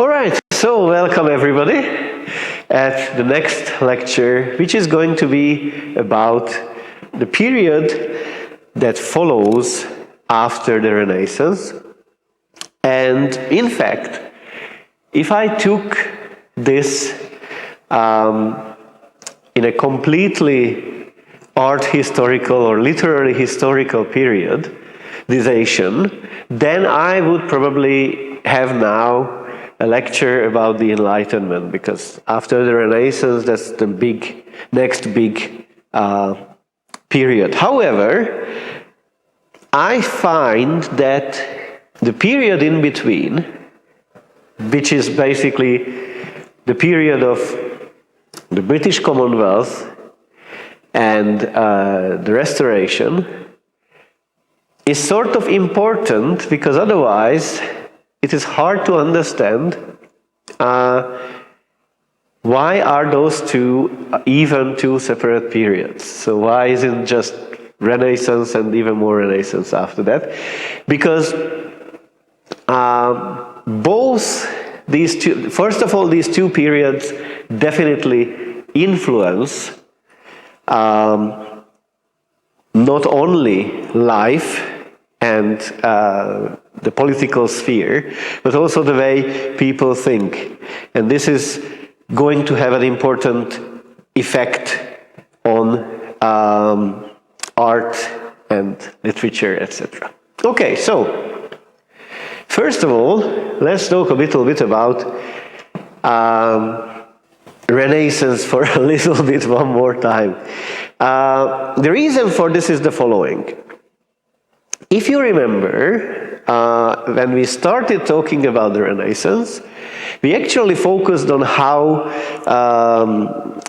All right, so welcome everybody at the next lecture, which is going to be about the period that follows after the Renaissance. And in fact, if I took this in a completely art historical or literary historical periodization, then I would probably have now a lecture about the Enlightenment, because after the Renaissance, that's the next big period. However, I find that the period in between, which is basically the period of the British Commonwealth and the Restoration, is sort of important, because otherwise it is hard to understand why are those two even two separate periods. So why isn't just Renaissance and even more Renaissance after that? Because both these two, first of all, these two periods definitely influence not only life and the political sphere, but also the way people think. And this is going to have an important effect on art and literature, etc. Okay, so first of all, let's talk a little bit about Renaissance for a little bit one more time. The reason for this is the following. If you remember, when we started talking about the Renaissance, we actually focused on how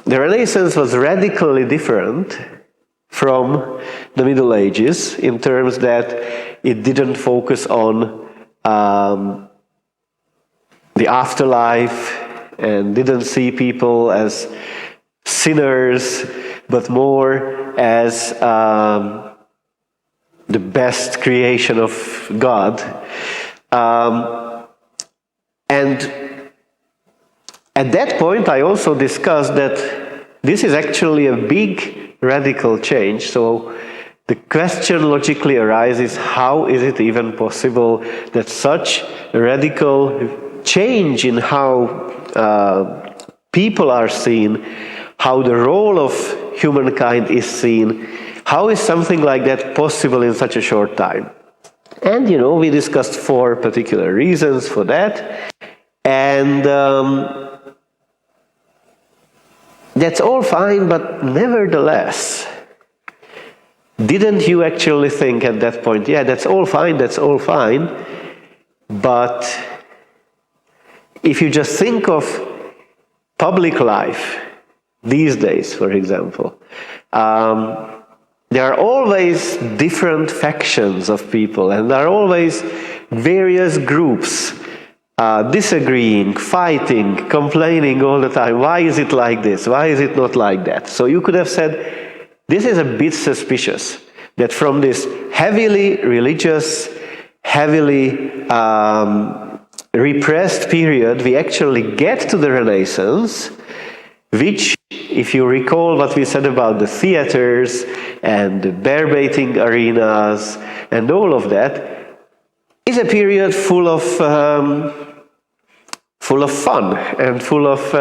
the Renaissance was radically different from the Middle Ages, in terms that it didn't focus on the afterlife and didn't see people as sinners, but more as the best creation of God. And at that point, I also discussed that this is actually a big radical change. So the question logically arises, how is it even possible that such a radical change in how people are seen, how the role of humankind is seen, how is something like that possible in such a short time? And, you know, we discussed 4 particular reasons for that. And that's all fine, but nevertheless, didn't you actually think at that point, yeah, that's all fine, but if you just think of public life these days, for example, there are always different factions of people, and there are always various groups disagreeing, fighting, complaining all the time. Why is it like this? Why is it not like that? So you could have said, this is a bit suspicious, that from this heavily religious, heavily repressed period, we actually get to the Renaissance, which, if you recall what we said about the theaters and the bear-baiting arenas and all of that, is a period full of fun and full of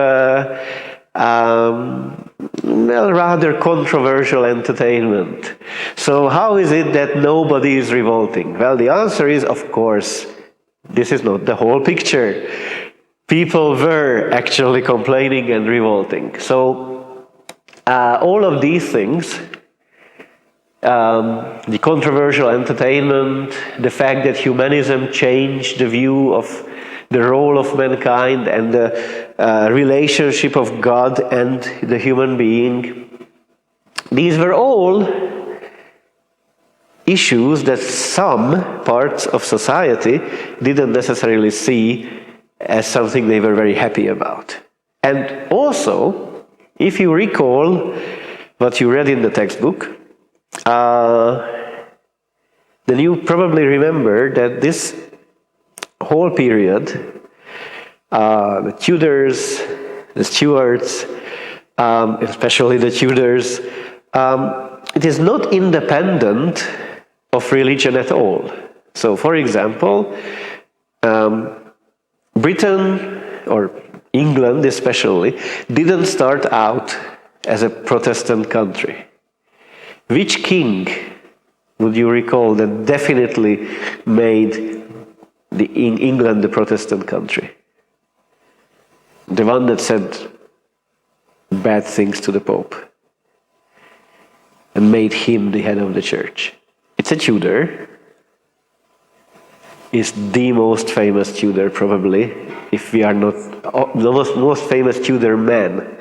rather controversial entertainment. So how is it that nobody is revolting? Well, the answer is, of course, this is not the whole picture. People were actually complaining and revolting. So all of these things, the controversial entertainment, the fact that humanism changed the view of the role of mankind and the relationship of God and the human being, these were all issues that some parts of society didn't necessarily see as something they were very happy about. And also, if you recall what you read in the textbook, then you probably remember that this whole period the Tudors, the Stuarts, especially the Tudors, it is not independent of religion at all. So, for example, Britain, or England especially, didn't start out as a Protestant country. Which king would you recall that definitely made England the Protestant country? The one that said bad things to the Pope and made him the head of the church. It's a Tudor. Is the most famous Tudor, probably, if we are not the most famous Tudor man,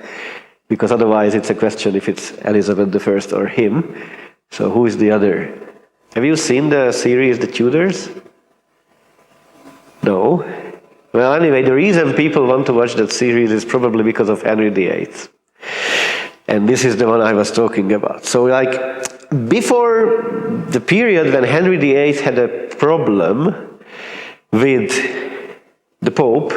because otherwise it's a question if it's Elizabeth I or him. So who is the other? Have you seen the series The Tudors? No? Well, anyway, the reason people want to watch that series is probably because of Henry VIII. And this is the one I was talking about. So, like, before the period when Henry VIII had a problem with the Pope,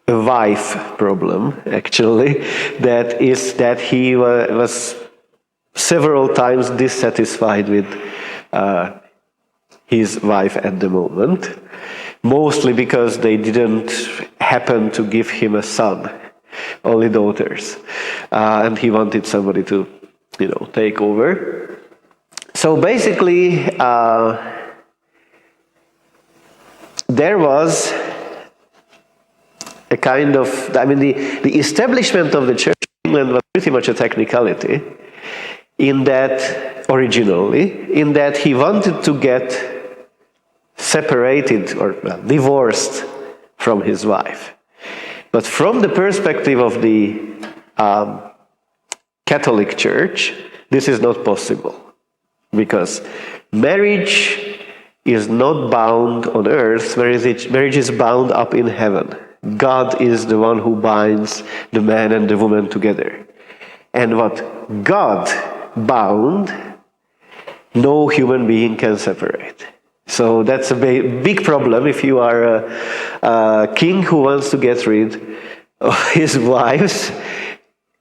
a wife problem, actually, that is that he was several times dissatisfied with his wife at the moment, mostly because they didn't happen to give him a son, only daughters, and he wanted somebody to, take over. So basically, there was a kind of, the establishment of the Church in England was pretty much a technicality, in that, originally, in that he wanted to get separated or divorced from his wife. But from the perspective of the Catholic Church, this is not possible, because marriage is not bound on earth, marriage is bound up in heaven. God is the one who binds the man and the woman together. And what God bound, no human being can separate. So that's a big problem if you are a king who wants to get rid of his wives.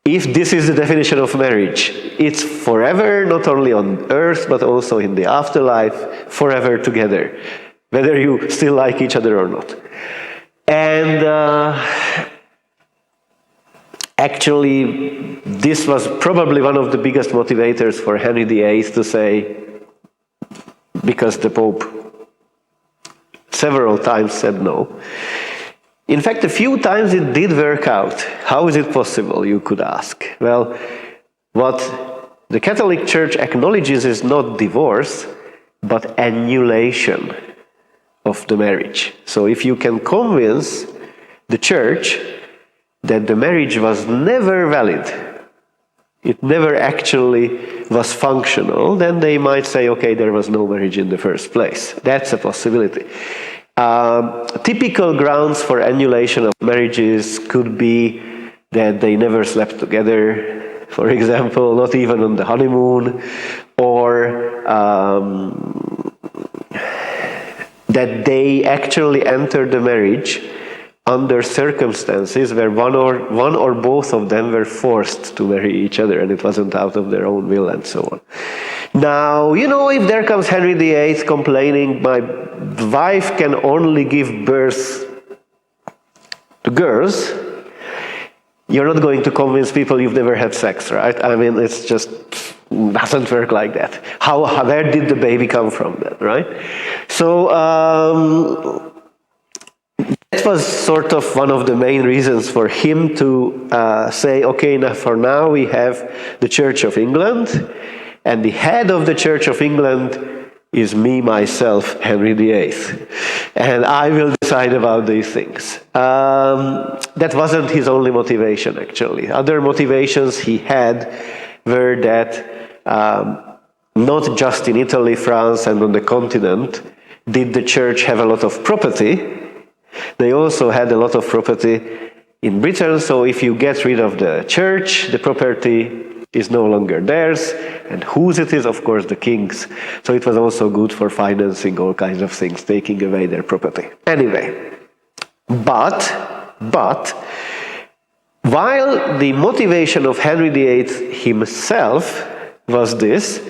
If this is the definition of marriage, it's forever, not only on earth, but also in the afterlife, forever together, whether you still like each other or not. And actually, this was probably one of the biggest motivators for Henry VIII to say, because the Pope several times said no. In fact, a few times it did work out. How is it possible, you could ask? Well, what the Catholic Church acknowledges is not divorce, but annulation of the marriage. So if you can convince the Church that the marriage was never valid, it never actually was functional, then they might say, okay, there was no marriage in the first place. That's a possibility. Typical grounds for annulation of marriages could be that they never slept together, for example, not even on the honeymoon, or that they actually entered the marriage under circumstances where one or both of them were forced to marry each other, and it wasn't out of their own will, and so on. Now, if there comes Henry VIII complaining, my wife can only give birth to girls, you're not going to convince people you've never had sex, right? It's just doesn't work like that. Where did the baby come from then, right? So, that was sort of one of the main reasons for him to say, okay, now for now we have the Church of England, and the head of the Church of England is me, myself, Henry VIII. And I will decide about these things. That wasn't his only motivation, actually. Other motivations he had were that not just in Italy, France, and on the continent did the Church have a lot of property. They also had a lot of property in Britain, so if you get rid of the Church, the property is no longer theirs, and whose it is? Of course, the king's. So it was also good for financing all kinds of things, taking away their property. Anyway, but But while the motivation of Henry VIII himself was this,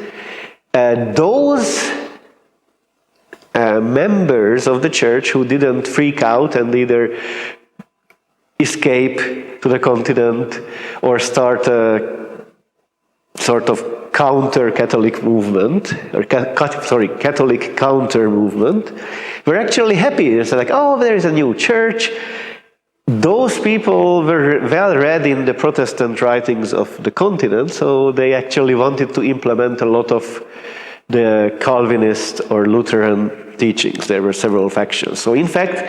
those members of the church who didn't freak out and either escape to the continent or start a sort of counter-Catholic movement, or Catholic counter movement, were actually happy. It's like, oh, there is a new church. Those people were well read in the Protestant writings of the continent, so they actually wanted to implement a lot of the Calvinist or Lutheran teachings. There were several factions. So in fact,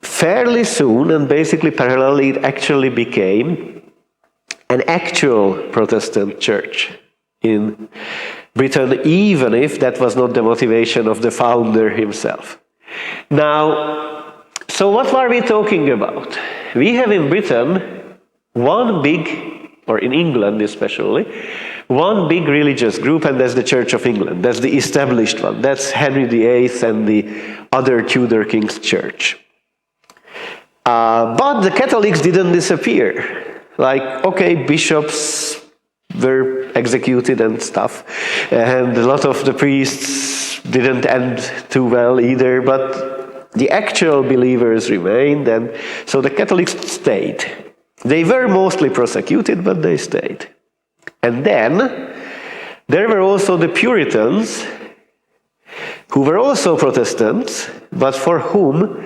fairly soon, and basically parallelly, it actually became an actual Protestant church in Britain, even if that was not the motivation of the founder himself. Now, so what are we talking about? We have in Britain one big, or in England especially, one big religious group, and that's the Church of England. That's the established one. That's Henry VIII and the other Tudor kings' church. But the Catholics didn't disappear. Like, okay, bishops were executed and stuff, and a lot of the priests didn't end too well either, but the actual believers remained, and so the Catholics stayed. They were mostly prosecuted, but they stayed. And then there were also the Puritans, who were also Protestants, but for whom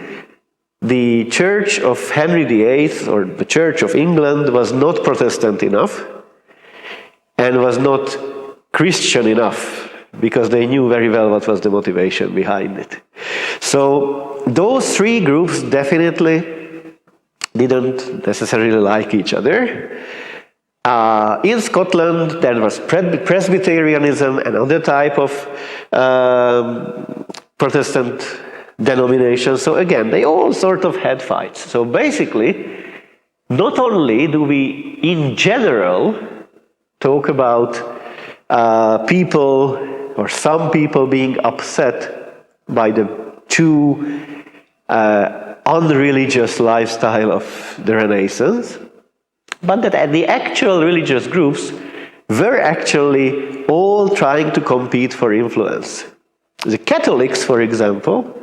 the Church of Henry VIII, or the Church of England, was not Protestant enough and was not Christian enough, because they knew very well what was the motivation behind it. So those three groups definitely didn't necessarily like each other. In Scotland, there was Presbyterianism, another type of Protestant denomination. So again, they all sort of had fights. So basically, not only do we, in general, talk about people, or some people, being upset by the too unreligious lifestyle of the Renaissance, but that the actual religious groups were actually all trying to compete for influence. The Catholics, for example,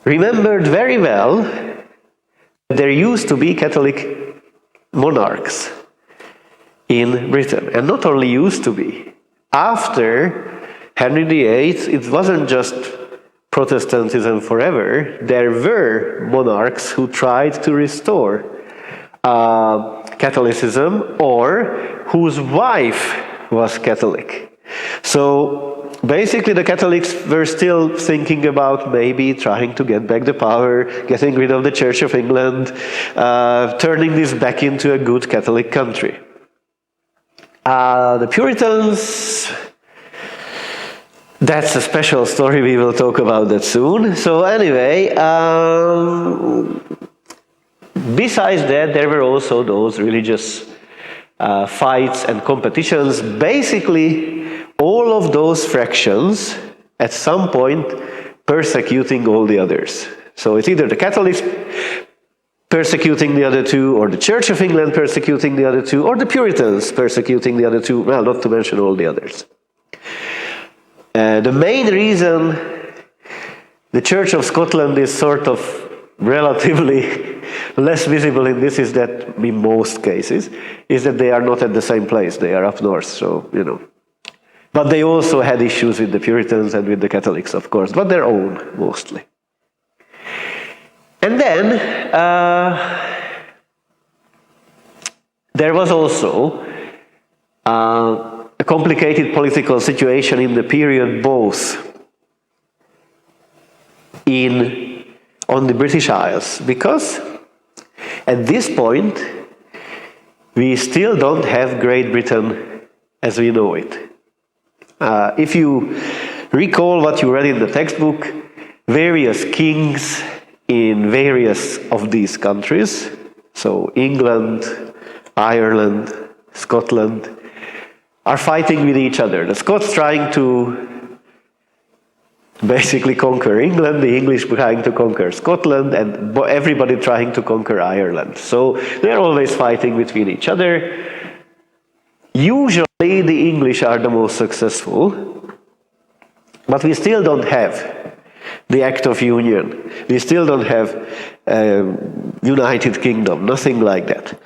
remembered very well that there used to be Catholic monarchs in Britain. And not only used to be. After Henry VIII, it wasn't just Protestantism forever. There were monarchs who tried to restore Catholicism, or whose wife was Catholic. So basically the Catholics were still thinking about maybe trying to get back the power, getting rid of the Church of England, turning this back into a good Catholic country. The Puritans, that's a special story, we will talk about that soon. So anyway, besides that, there were also those religious fights and competitions. Basically, all of those fractions, at some point, persecuting all the others. So it's either the Catholics persecuting the other two, or the Church of England persecuting the other two, or the Puritans persecuting the other two, well, not to mention all the others. The main reason the Church of Scotland is sort of relatively less visible in this is that, in most cases, is that they are not at the same place. They are up north, so, you know. But they also had issues with the Puritans and with the Catholics, of course, but their own, mostly. And then, there was also a complicated political situation in the period, both on the British Isles, because at this point we still don't have Great Britain as we know it. If you recall what you read in the textbook, various kings in various of these countries, so England, Ireland, Scotland, are fighting with each other. The Scots trying to basically conquer England, the English trying to conquer Scotland, and everybody trying to conquer Ireland. So they're always fighting between each other. Usually the English are the most successful, but we still don't have the Act of Union. We still don't have United Kingdom, nothing like that.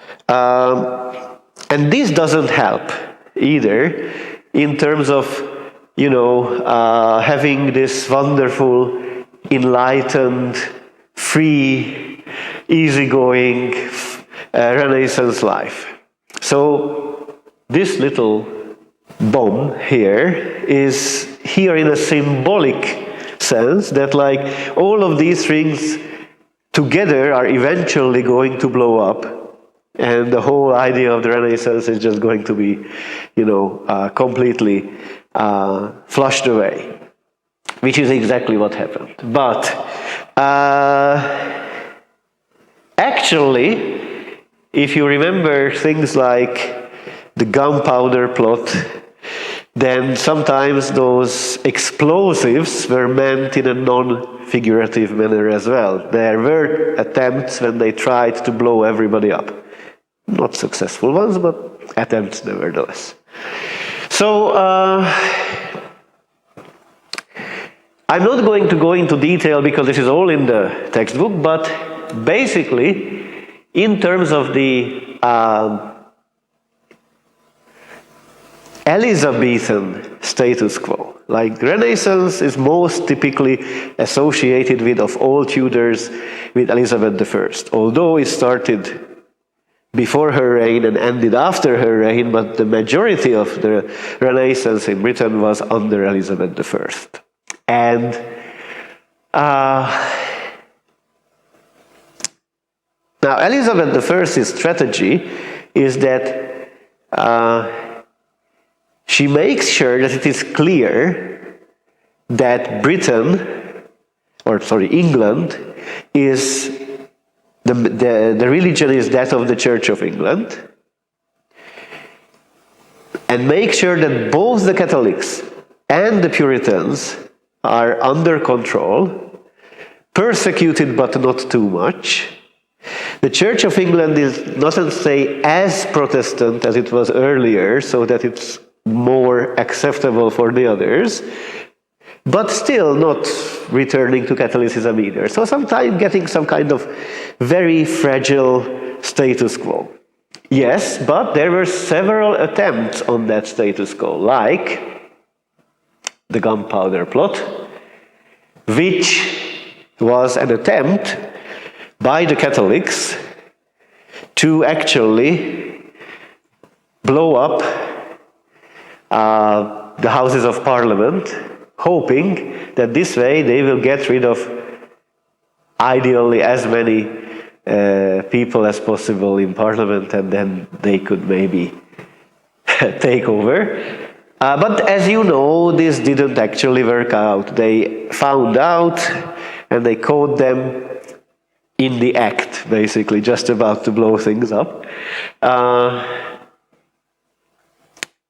And this doesn't help either in terms of, having this wonderful, enlightened, free, easygoing Renaissance life. So this little bomb here is here in a symbolic sense that like all of these things together are eventually going to blow up, and the whole idea of the Renaissance is just going to be, completely flushed away, which is exactly what happened. But actually, if you remember things like the gunpowder plot, then sometimes those explosives were meant in a non-figurative manner as well. There were attempts when they tried to blow everybody up. Not successful ones, but attempts nevertheless. So, I'm not going to go into detail because this is all in the textbook, but basically, in terms of the Elizabethan status quo, like Renaissance is most typically associated with, of all Tudors, with Elizabeth I, although it started before her reign and ended after her reign, but the majority of the Renaissance in Britain was under Elizabeth I. And now Elizabeth I's strategy is that she makes sure that it is clear that England is the religion is that of the Church of England, and make sure that both the Catholics and the Puritans are under control, persecuted but not too much. The Church of England is not, say, as Protestant as it was earlier, so that it's more acceptable for the others, but still not returning to Catholicism either. So sometimes getting some kind of very fragile status quo. Yes, but there were several attempts on that status quo, like the gunpowder plot, which was an attempt by the Catholics to actually blow up the Houses of Parliament, hoping that this way they will get rid of ideally as many people as possible in Parliament, and then they could maybe take over. But as you know, this didn't actually work out. They found out and they caught them in the act, basically, just about to blow things up.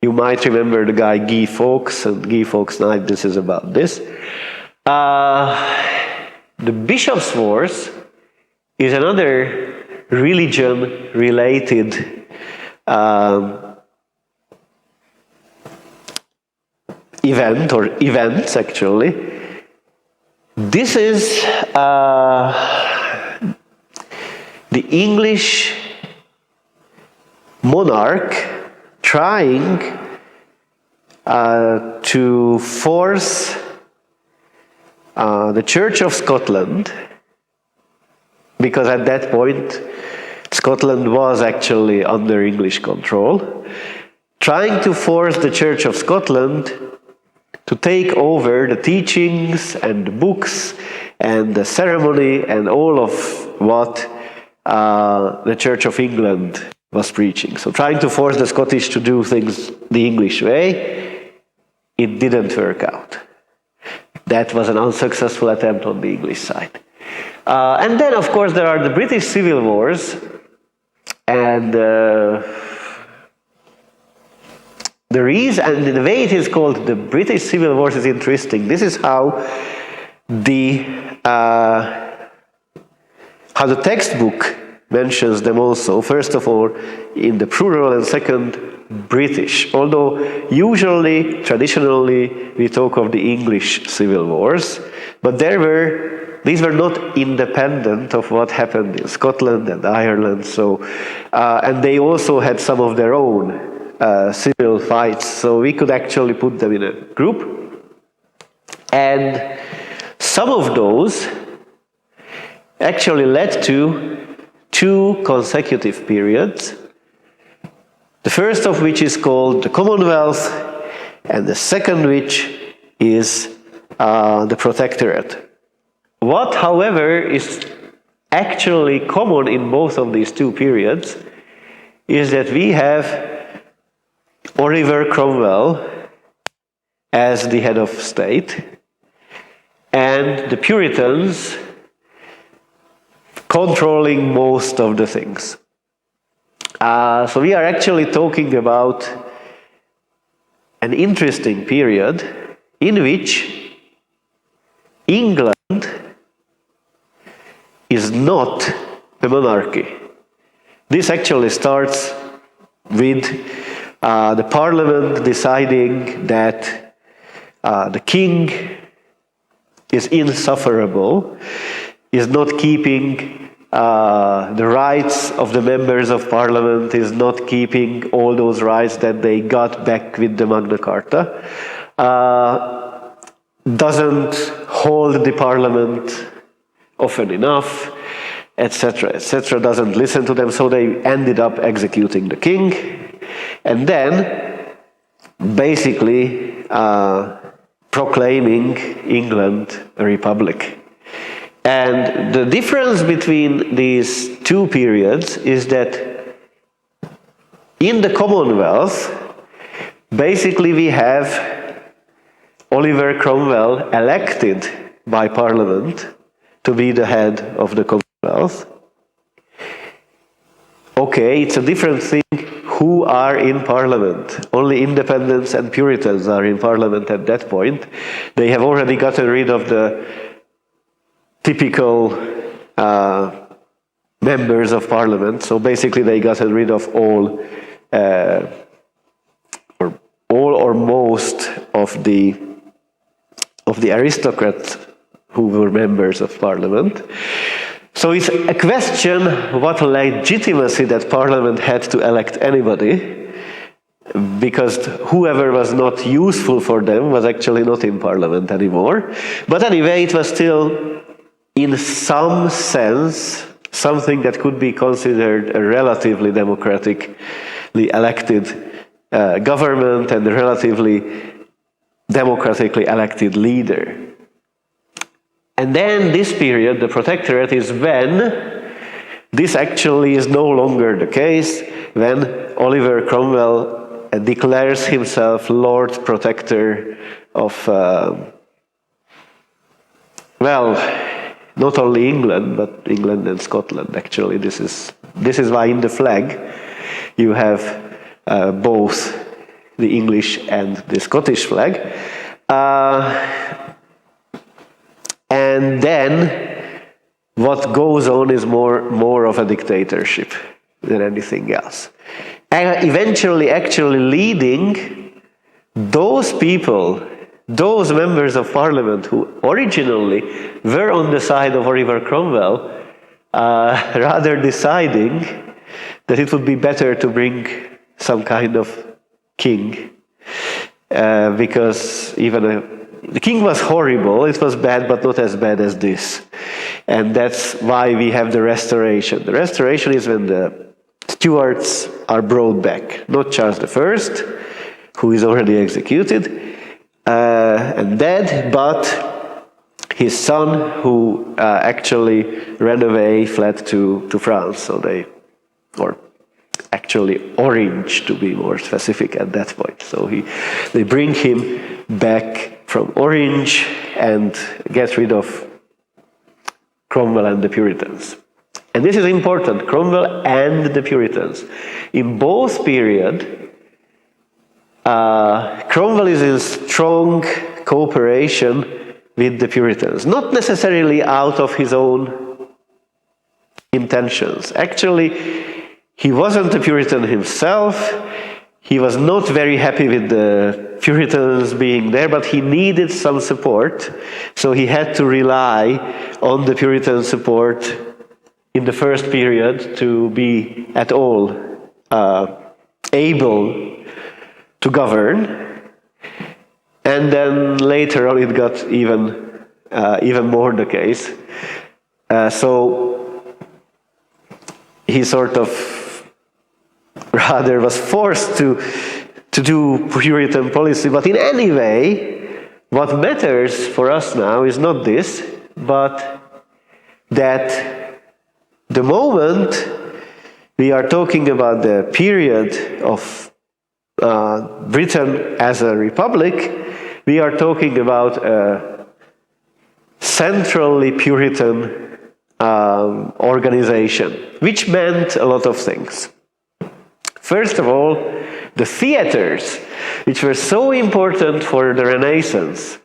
You might remember the guy Guy Fawkes, and Guy Fawkes' Night, this is about this. The Bishops' Wars is another religion-related event, or events actually. This is the English monarch trying to force the Church of Scotland, because at that point Scotland was actually under English control, trying to force the Church of Scotland to take over the teachings and the books and the ceremony and all of what the Church of England was preaching. So trying to force the Scottish to do things the English way, it didn't work out. That was an unsuccessful attempt on the English side. And then, of course, there are the British Civil Wars, and the reason, and the way it is called the British Civil Wars is interesting. This is how the textbook mentions them also. First of all, in the plural, and second, British. Although usually, traditionally, we talk of the English civil wars, but these were not independent of what happened in Scotland and Ireland. So, and they also had some of their own civil fights. So we could actually put them in a group, and some of those actually led to 2 consecutive periods. The first of which is called the Commonwealth, and the second which is the Protectorate. What, however, is actually common in both of these 2 periods is that we have Oliver Cromwell as the head of state, and the Puritans controlling most of the things. So we are actually talking about an interesting period in which England is not a monarchy. This actually starts with the parliament deciding that the king is insufferable, is not keeping the rights of the members of parliament, is not keeping all those rights that they got back with the Magna Carta, doesn't hold the parliament often enough, etc., doesn't listen to them, so they ended up executing the king, and then basically proclaiming England a republic. And the difference between these 2 periods is that in the Commonwealth, basically we have Oliver Cromwell elected by Parliament to be the head of the Commonwealth. Okay, it's a different thing who are in Parliament. Only independents and Puritans are in Parliament at that point. They have already gotten rid of the typical members of Parliament. So basically they got rid of all or most of the aristocrats who were members of Parliament. So it's a question what legitimacy that Parliament had to elect anybody, because whoever was not useful for them was actually not in Parliament anymore. But anyway, it was still, in some sense, something that could be considered a relatively democratically elected government and a relatively democratically elected leader. And then this period, the Protectorate, is when this actually is no longer the case, when Oliver Cromwell declares himself Lord Protector of, not only England, but England and Scotland, actually. This is why in the flag you have both the English and the Scottish flag. And then what goes on is more of a dictatorship than anything else. And eventually actually leading those people, those members of Parliament who originally were on the side of Oliver Cromwell, rather deciding that it would be better to bring some kind of king, because the king was horrible, it was bad, but not as bad as this. And that's why we have the Restoration. The Restoration is when the Stuarts are brought back, not Charles I, who is already executed and dead, but his son, who actually ran away, fled to France. Or actually Orange, to be more specific at that point. So they bring him back from Orange and get rid of Cromwell and the Puritans. And this is important, Cromwell and the Puritans. In both periods, Cromwell is in strong cooperation with the Puritans, not necessarily out of his own intentions. Actually, he wasn't a Puritan himself. He was not very happy with the Puritans being there, but he needed some support, so he had to rely on the Puritan support in the first period to be at all able to govern. And then later on it got even more the case. So he sort of rather was forced to do Puritan policy. But in any way, what matters for us now is not this, but that the moment we are talking about the period of Britain as a republic, we are talking about a centrally Puritan organization, which meant a lot of things. First of all, the theaters, which were so important for the Renaissance,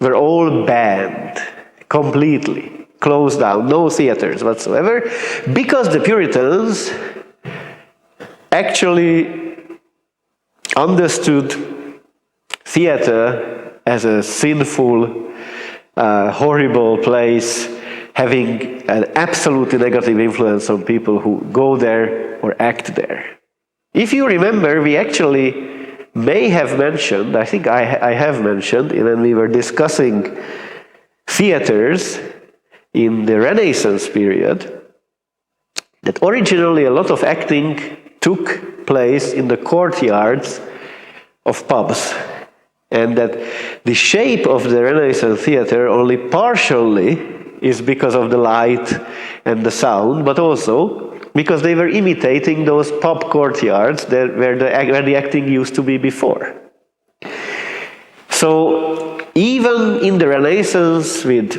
were all banned, completely closed down, no theaters whatsoever, because the Puritans actually understood theater as a sinful, horrible place, having an absolutely negative influence on people who go there or act there. If you remember, we actually may have mentioned, I think I have mentioned, when we were discussing theaters in the Renaissance period, that originally a lot of acting took place in the courtyards of pubs, and that the shape of the Renaissance theater only partially is because of the light and the sound, but also because they were imitating those pub courtyards where the acting used to be before. So even in the Renaissance, with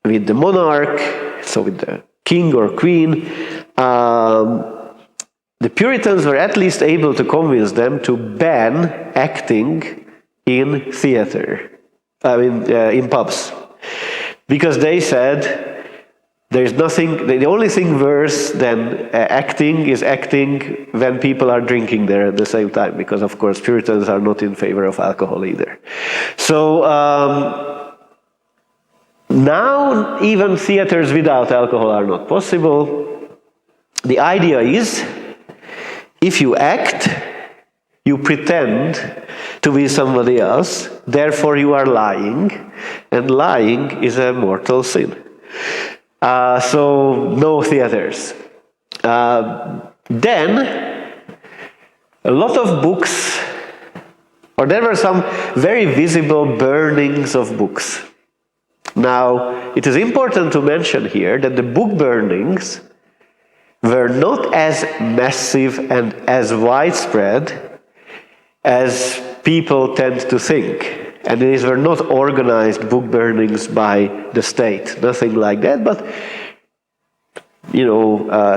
the monarch, so with the king or queen, the Puritans were at least able to convince them to ban acting in theater, in pubs, because they said there's nothing, the only thing worse than acting is acting when people are drinking there at the same time, because of course Puritans are not in favor of alcohol either. So now even theaters without alcohol are not possible. The idea is, if you act, you pretend to be somebody else, therefore you are lying, and lying is a mortal sin. So no theaters. Then a lot of books, or there were some very visible burnings of books. Now, it is important to mention here that the book burnings were not as massive and as widespread as people tend to think. And these were not organized book burnings by the state, nothing like that, but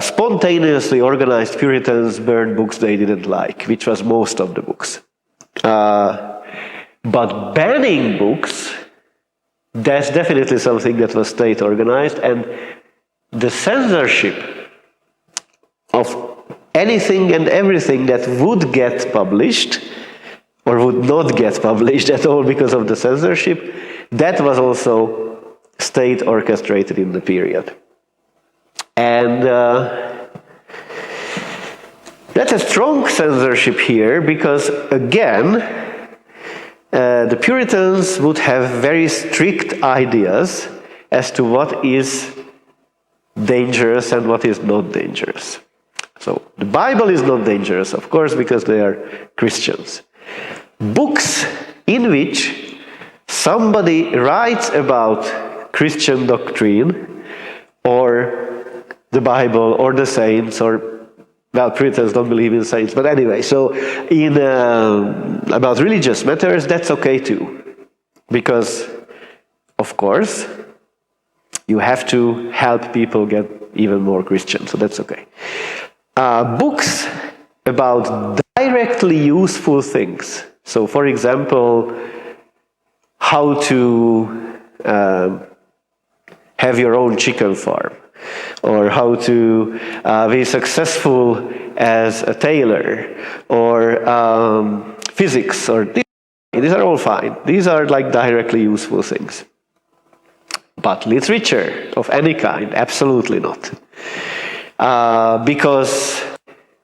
spontaneously organized Puritans burned books they didn't like, which was most of the books. But banning books, that's definitely something that was state organized, and the censorship of anything and everything that would get published or would not get published at all because of the censorship, that was also state orchestrated in the period. And that's a strong censorship here because, again, the Puritans would have very strict ideas as to what is dangerous and what is not dangerous. So the Bible is not dangerous, of course, because they are Christians. Books in which somebody writes about Christian doctrine or the Bible or the saints, or, well, Puritans don't believe in saints, but anyway, so in about religious matters, that's okay too. Because, of course, you have to help people get even more Christian, so that's okay. Books about directly useful things. So, for example, how to have your own chicken farm, or how to be successful as a tailor, or physics, or these are all fine. These are like directly useful things. But literature of any kind, absolutely not. Because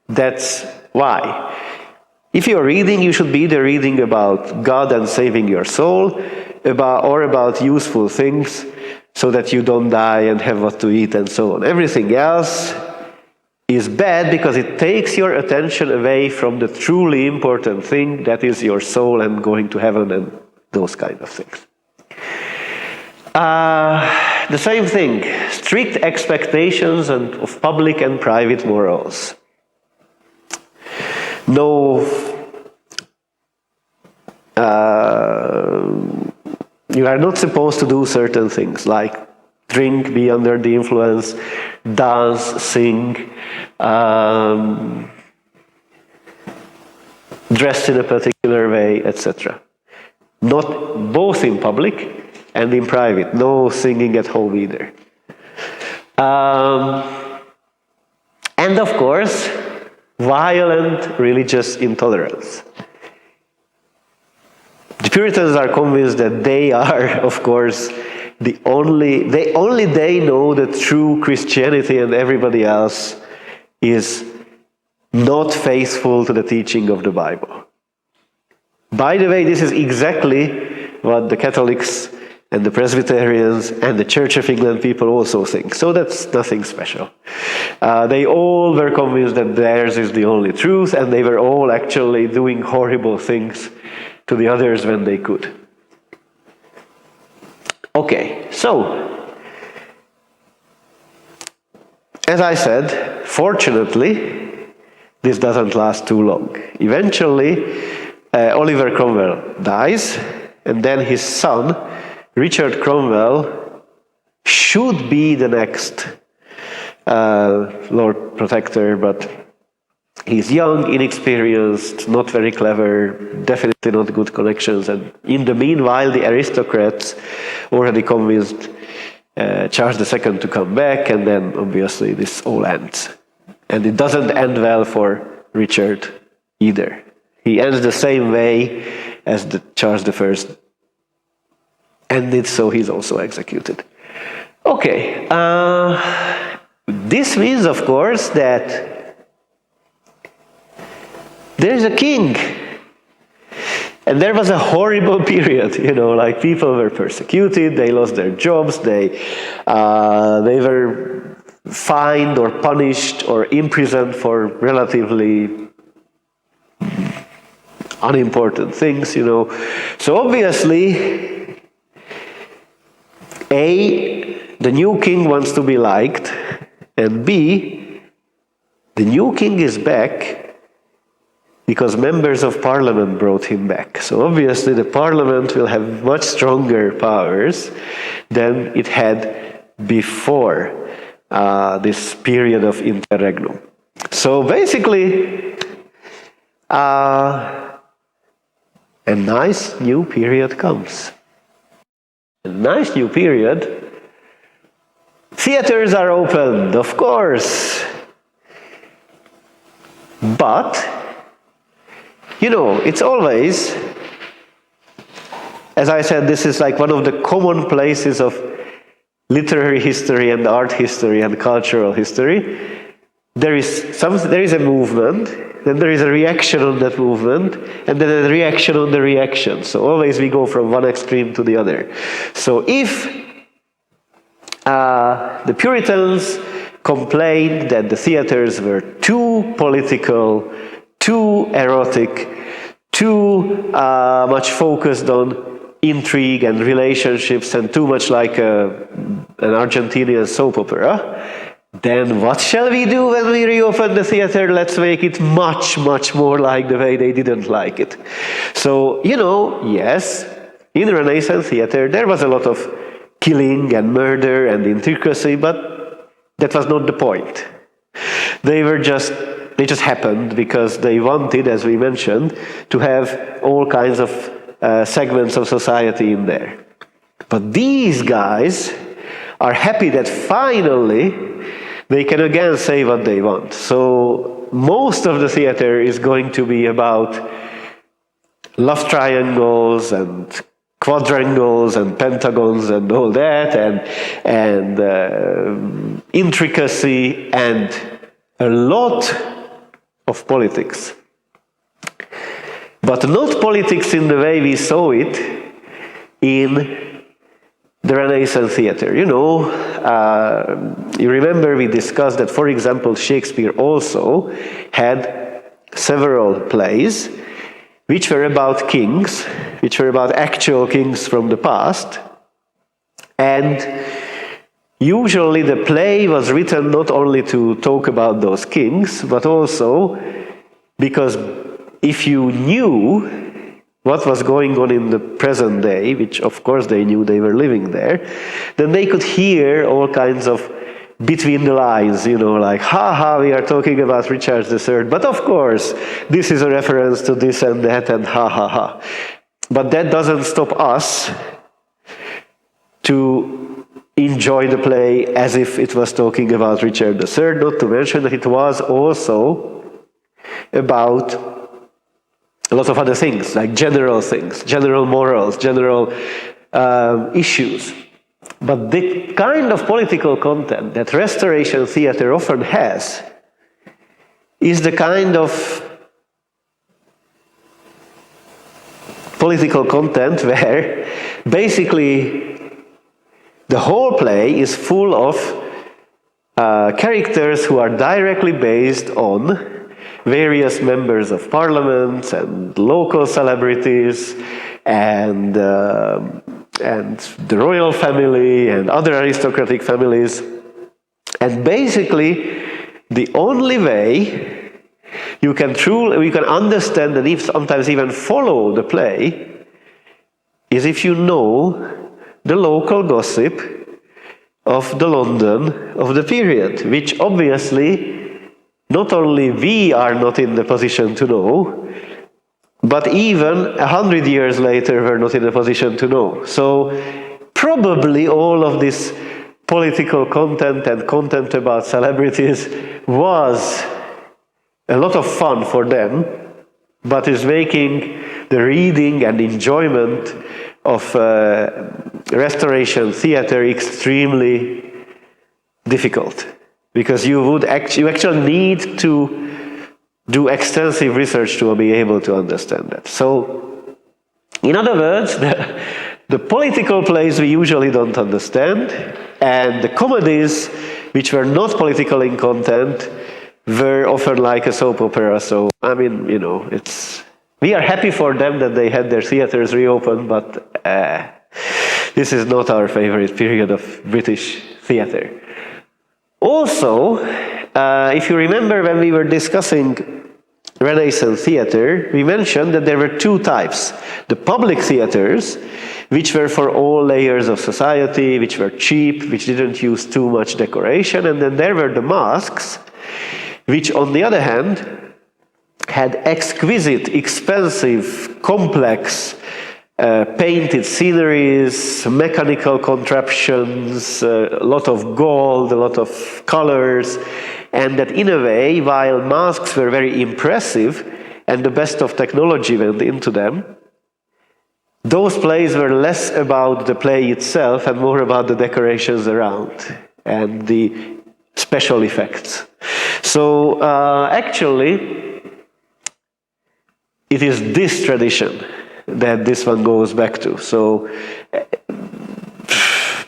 that's why. If you're reading, you should be either reading about God and saving your soul, or about useful things, so that you don't die and have what to eat and so on. Everything else is bad because it takes your attention away from the truly important thing, that is your soul and going to heaven and those kind of things. The same thing, strict expectations of public and private morals. No, you are not supposed to do certain things like drink, be under the influence, dance, sing, dress in a particular way, etc. Not both in public and in private. No singing at home either. And of course, violent religious intolerance. The Puritans are convinced that they are, of course, they know the true Christianity, and everybody else is not faithful to the teaching of the Bible. By the way, this is exactly what the Catholics and the Presbyterians and the Church of England people also think. So that's nothing special. They all were convinced that theirs is the only truth, and they were all actually doing horrible things to the others when they could. Okay, so, as I said, fortunately, this doesn't last too long. Eventually, Oliver Cromwell dies, and then his son, Richard Cromwell, should be the next Lord Protector, but he's young, inexperienced, not very clever, definitely not good connections, and in the meanwhile, the aristocrats already convinced Charles II to come back, and then obviously this all ends. And it doesn't end well for Richard either. He ends the same way as the Charles I ended, so he's also executed. Okay, this means, of course, that there's a king. And there was a horrible period, like people were persecuted, they lost their jobs, they were fined or punished or imprisoned for relatively unimportant things, So obviously, A, the new king wants to be liked, and B, the new king is back because members of parliament brought him back. So obviously the parliament will have much stronger powers than it had before this period of interregnum. So basically, a nice new period comes. A nice new period. Theaters are opened, of course. But, it's always, as I said, this is like one of the common places of literary history and art history and cultural history. There is a movement, then there is a reaction on that movement, and then a reaction on the reaction. So always we go from one extreme to the other. So if the Puritans complained that the theaters were too political, too erotic, too much focused on intrigue and relationships, and too much like an Argentinian soap opera, then what shall we do when we reopen the theater? Let's make it much, much more like the way they didn't like it. So, yes, in Renaissance theater there was a lot of killing and murder and intricacy, but that was not the point. They were just They just happened because they wanted, as we mentioned, to have all kinds of segments of society in there. But these guys are happy that finally they can again say what they want. So most of the theater is going to be about love triangles and quadrangles and pentagons and all that, and intricacy and a lot of politics. But not politics in the way we saw it in the Renaissance theater. You know, you remember we discussed that, for example, Shakespeare also had several plays which were about kings, which were about actual kings from the past. And usually the play was written not only to talk about those kings, but also because if you knew what was going on in the present day, which of course they knew, they were living there, then they could hear all kinds of between the lines, you know, like, ha, we are talking about Richard III, but of course, this is a reference to this and that, and ha. But that doesn't stop us to enjoy the play as if it was talking about Richard III, not to mention that it was also about a lot of other things, like general things, general morals, general issues. But the kind of political content that Restoration theater often has is the kind of political content where basically the whole play is full of characters who are directly based on various members of parliament and local celebrities and the royal family and other aristocratic families. And basically, the only way you can understand and sometimes even follow the play is if you know the local gossip of the London of the period, which obviously not only we are not in the position to know, but even 100 years later, we're not in a position to know. So probably all of this political content and content about celebrities was a lot of fun for them, but is making the reading and enjoyment of Restoration theater extremely difficult. Because you actually need to do extensive research to be able to understand that. So, in other words, the political plays we usually don't understand, and the comedies which were not political in content were often like a soap opera. So, I mean, you know, we are happy for them that they had their theaters reopened, but this is not our favorite period of British theater. Also, if you remember when we were discussing Renaissance theater, we mentioned that there were two types. The public theaters, which were for all layers of society, which were cheap, which didn't use too much decoration, and then there were the masques, which on the other hand had exquisite, expensive, complex painted sceneries, mechanical contraptions, a lot of gold, a lot of colors, and that in a way, while masks were very impressive and the best of technology went into them, those plays were less about the play itself and more about the decorations around and the special effects. So actually, it is this tradition that this one goes back to. So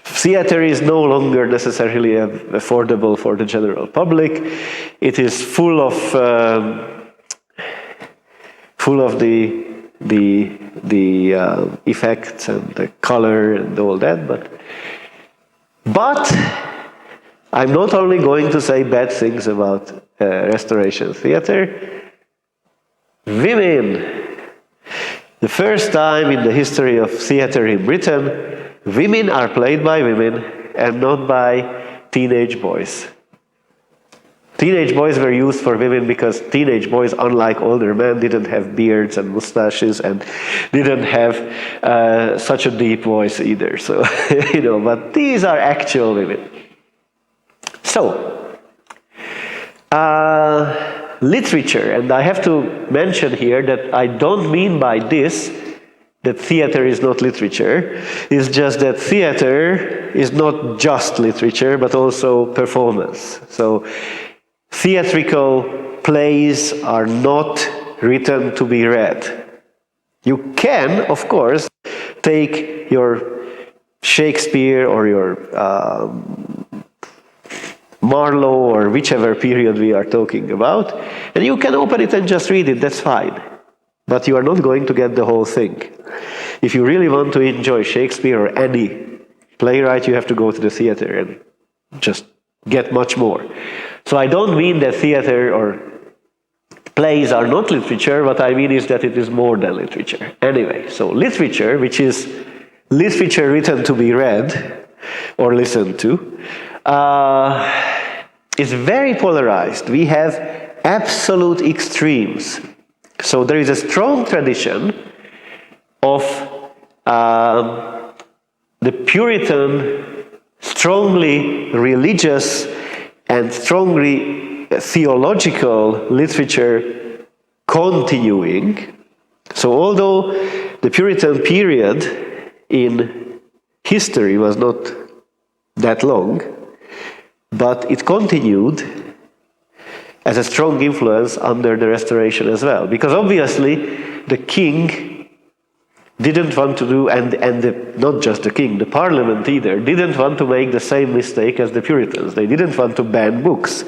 theater is no longer necessarily affordable for the general public. It is full of the effects and the color and all that. But I'm not only going to say bad things about Restoration theater. Women. The first time in the history of theater in Britain, women are played by women and not by teenage boys. teenage boys were used for women because teenage boys, unlike older men, didn't have beards and mustaches and didn't have such a deep voice either. So, but these are actual women. So, literature, and I have to mention here that I don't mean by this that theater is not literature. It's just that theater is not just literature, but also performance. So theatrical plays are not written to be read. You can, of course, take your Shakespeare or your Marlowe or whichever period we are talking about, and you can open it and just read it, that's fine. But you are not going to get the whole thing. If you really want to enjoy Shakespeare or any playwright, you have to go to the theater and just get much more. So I don't mean that theater or plays are not literature. What I mean is that it is more than literature. Anyway, so literature, which is literature written to be read or listened to, is very polarized. We have absolute extremes. So there is a strong tradition of the Puritan, strongly religious and strongly theological literature continuing. So although the Puritan period in history was not that long, but it continued as a strong influence under the Restoration as well. Because obviously the king didn't want to do, not just the king, the parliament either, didn't want to make the same mistake as the Puritans. They didn't want to ban books.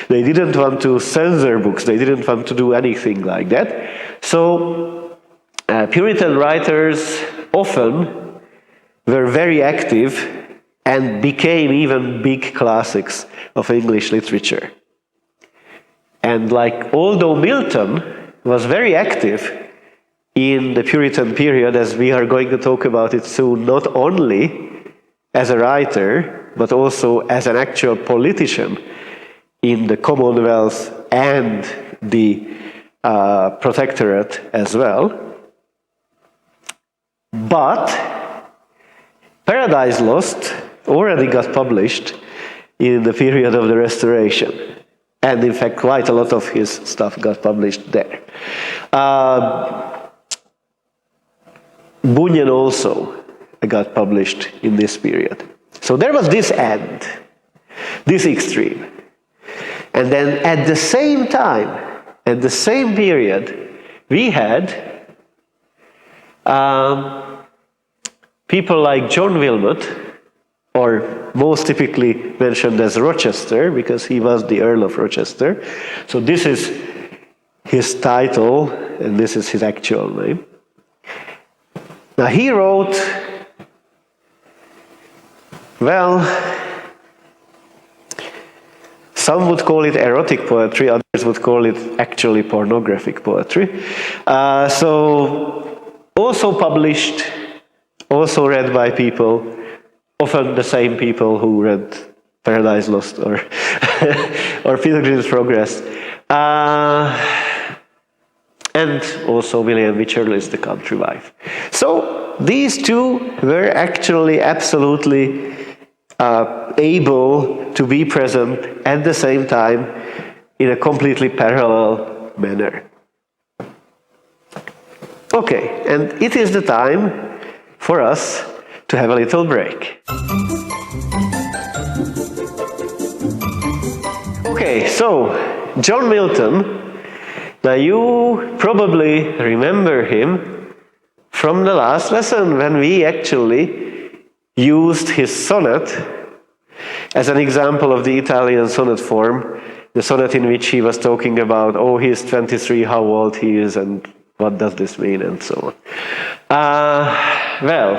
They didn't want to censor books. They didn't want to do anything like that. So Puritan writers often were very active and became even big classics of English literature. And although Milton was very active in the Puritan period, as we are going to talk about it soon, not only as a writer, but also as an actual politician in the Commonwealth and the Protectorate as well. But Paradise Lost already got published in the period of the Restoration. And in fact, quite a lot of his stuff got published there. Bunyan also got published in this period. So there was this end, this extreme. And then at the same time, at the same period, we had people like John Wilmot, or most typically mentioned as Rochester, because he was the Earl of Rochester. So this is his title, and this is his actual name. Now he wrote, well, some would call it erotic poetry, others would call it actually pornographic poetry. So also published, also read by people, often the same people who read Paradise Lost or or Pilgrim's Progress. And also William Wycherley's The Country Wife. So these two were actually absolutely able to be present at the same time in a completely parallel manner. Okay, and it is the time for us to have a little break. Okay, so John Milton. Now you probably remember him from the last lesson when we actually used his sonnet as an example of the Italian sonnet form, the sonnet in which he was talking about, oh, he is 23, how old he is, and what does this mean, and so on. Well,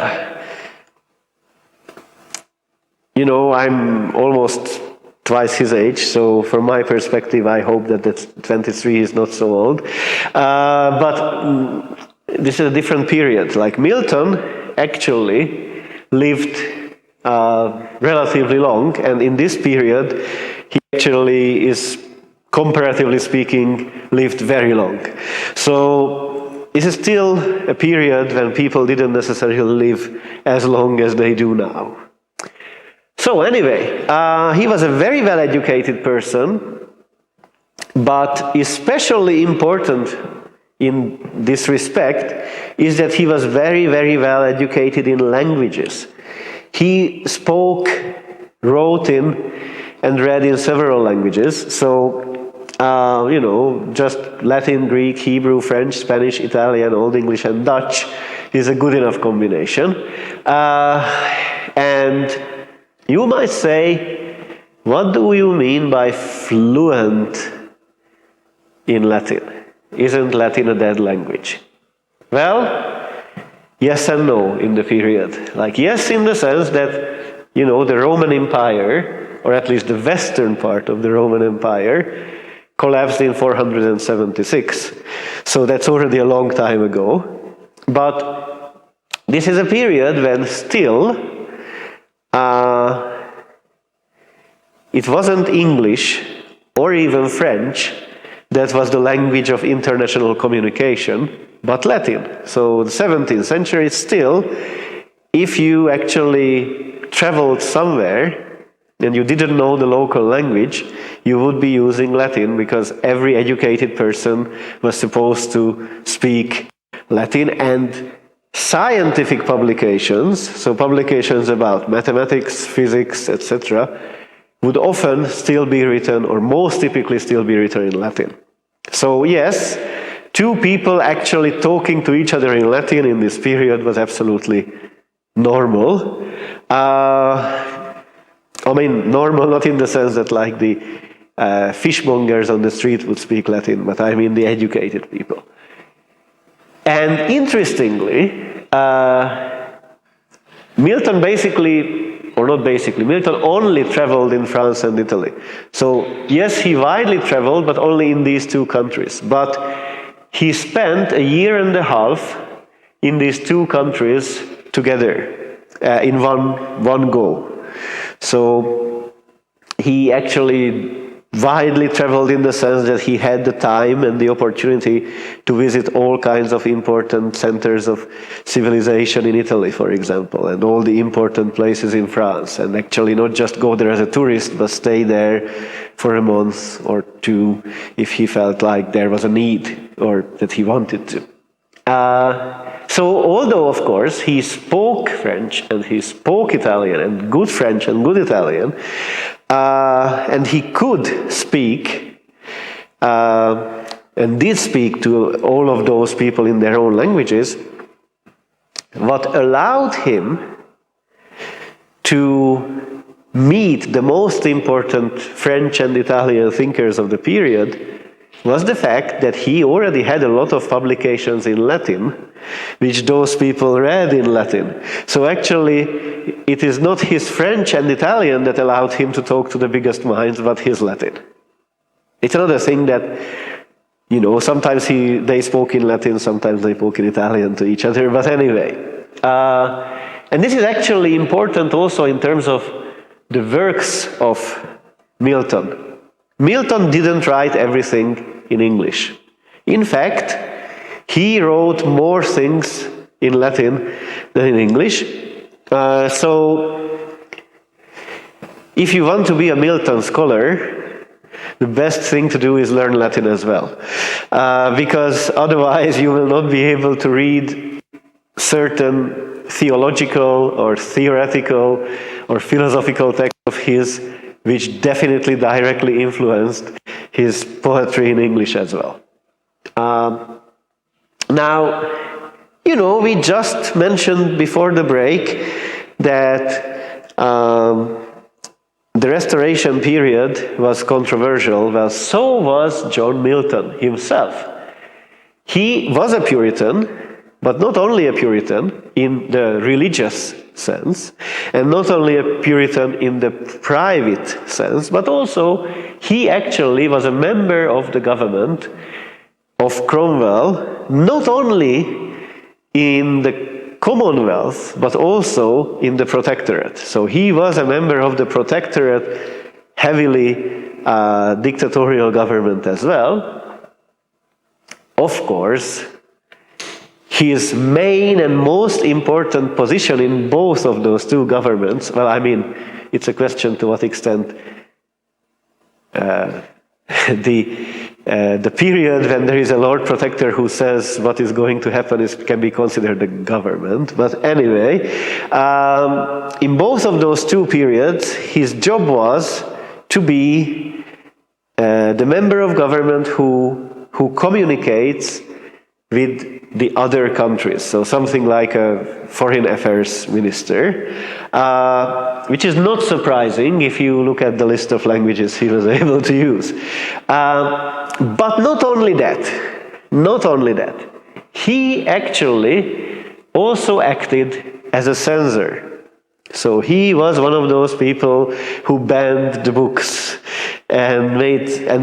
I'm almost twice his age, so from my perspective, I hope that 23 is not so old. But this is a different period. Like Milton actually lived relatively long, and in this period, he actually is comparatively speaking, lived very long. So this is still a period when people didn't necessarily live as long as they do now. So anyway, he was a very well-educated person, but especially important in this respect is that he was very, very well-educated in languages. He spoke, wrote in, and read in several languages. So, just Latin, Greek, Hebrew, French, Spanish, Italian, Old English, and Dutch is a good enough combination. And you might say, what do you mean by fluent in Latin? Isn't Latin a dead language? Well, yes and no in the period. Like, yes, in the sense that, the Roman Empire, or at least the western part of the Roman Empire, collapsed in 476. So that's already a long time ago. But this is a period when still it wasn't English or even French that was the language of international communication, but Latin. So the 17th century still, if you actually traveled somewhere and you didn't know the local language, you would be using Latin because every educated person was supposed to speak Latin. And scientific publications, so publications about mathematics, physics, etc., would often still be written, or most typically still be written in Latin. So yes, two people actually talking to each other in Latin in this period was absolutely normal. Normal not in the sense that like the fishmongers on the street would speak Latin, but I mean the educated people. And interestingly, Milton Milton only traveled in France and Italy. So yes, he widely traveled, but only in these two countries. But he spent a year and a half in these two countries together in one go. So he actually widely traveled in the sense that he had the time and the opportunity to visit all kinds of important centers of civilization in Italy, for example, and all the important places in France, and actually not just go there as a tourist, but stay there for a month or two if he felt like there was a need or that he wanted to. So although, of course, he spoke French and he spoke Italian and good French and good Italian, and he could speak and did speak to all of those people in their own languages, what allowed him to meet the most important French and Italian thinkers of the period was the fact that he already had a lot of publications in Latin, which those people read in Latin. So actually, it is not his French and Italian that allowed him to talk to the biggest minds, but his Latin. It's another thing that, sometimes they spoke in Latin, sometimes they spoke in Italian to each other, but anyway. And this is actually important also in terms of the works of Milton. Milton didn't write everything in English. In fact, he wrote more things in Latin than in English. So, if you want to be a Milton scholar, the best thing to do is learn Latin as well. Because otherwise you will not be able to read certain theological or theoretical or philosophical texts of his, which definitely directly influenced his poetry in English as well. Now, we just mentioned before the break that the Restoration period was controversial. Well, so was John Milton himself. He was a Puritan, but not only a Puritan in the religious sense, and not only a Puritan in the private sense, but also he actually was a member of the government of Cromwell, not only in the Commonwealth, but also in the Protectorate. So he was a member of the Protectorate, heavily dictatorial government as well. Of course, his main and most important position in both of those two governments, well, I mean, it's a question to what extent the period when there is a Lord Protector who says what is going to happen can be considered a government. But anyway, in both of those two periods, his job was to be the member of government who communicates with the other countries. So something like a foreign affairs minister, which is not surprising if you look at the list of languages he was able to use. But not only that, he actually also acted as a censor. So he was one of those people who banned the books and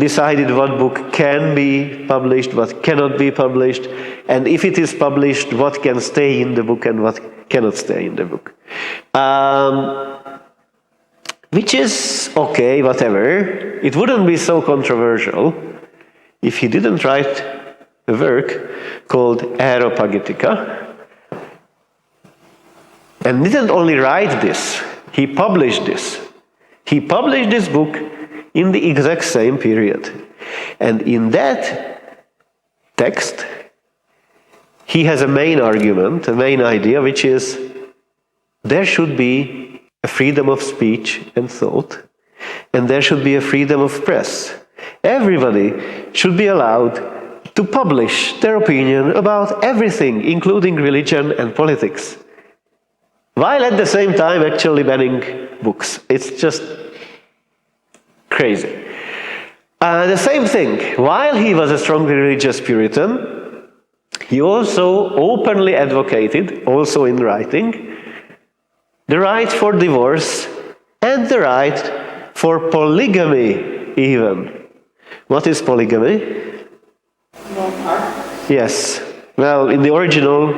decided what book can be published, what cannot be published, and if it is published, what can stay in the book and what cannot stay in the book. Which is okay, whatever. It wouldn't be so controversial if he didn't write a work called Aeropagitica. And didn't only write this, he published this. He published this book in the exact same period. And in that text, he has a main argument, a main idea, which is there should be a freedom of speech and thought, and there should be a freedom of press. Everybody should be allowed to publish their opinion about everything, including religion and politics, while at the same time actually banning books. It's just crazy. The same thing, while he was a strongly religious Puritan, he also openly advocated, also in writing, the right for divorce and the right for polygamy even. What is polygamy? More partners. Yes. Well, in the original,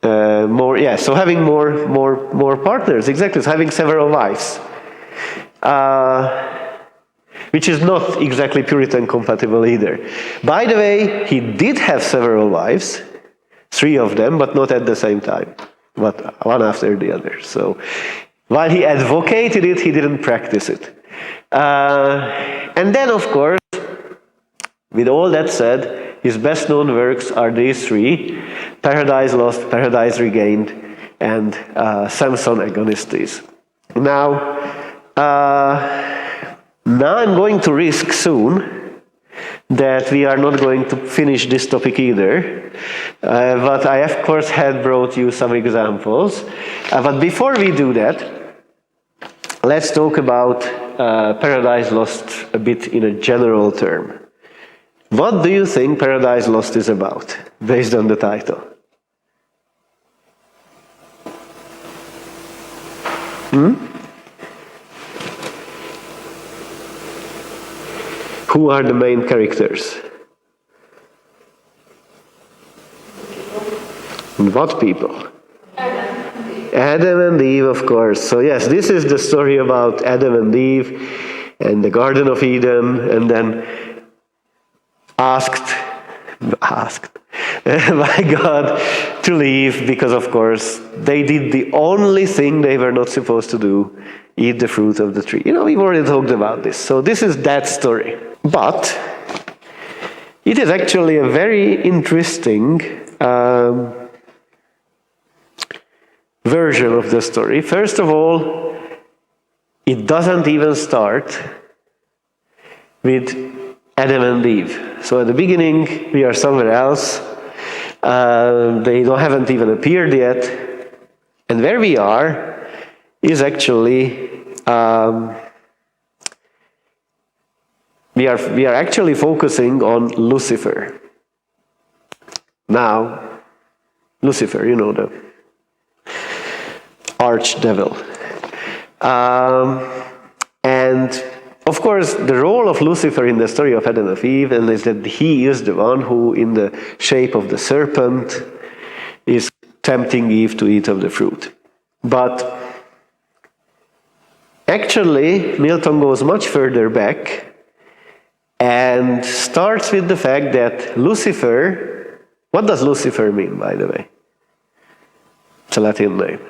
so having more partners, exactly, so having several wives. Which is not exactly Puritan compatible either. By the way, he did have several wives, 3 of them, but not at the same time, but one after the other. So while he advocated it, he didn't practice it. And then, of course, with all that said, his best known works are these 3, Paradise Lost, Paradise Regained, and Samson Agonistes. Now I'm going to risk soon that we are not going to finish this topic either. But I, of course, had brought you some examples. But before we do that, let's talk about Paradise Lost a bit in a general term. What do you think Paradise Lost is about, based on the title? Who are the main characters? What people? Adam and Eve, of course. So yes, this is the story about Adam and Eve and the Garden of Eden, and then asked by God to leave because, of course, they did the only thing they were not supposed to do, eat the fruit of the tree. You know, we've already talked about this. So this is that story. But it is actually a very interesting version of the story. First of all, it doesn't even start with Adam and Eve. So at the beginning, we are somewhere else. They haven't even appeared yet. And where we are is actually we are actually focusing on Lucifer. Now, Lucifer, you know, the archdevil. And of course, the role of Lucifer in the story of Adam and Eve is that he is the one who, in the shape of the serpent, is tempting Eve to eat of the fruit. But Actually, Milton goes much further back and starts with the fact that Lucifer, what does Lucifer mean, by the way? It's a Latin name.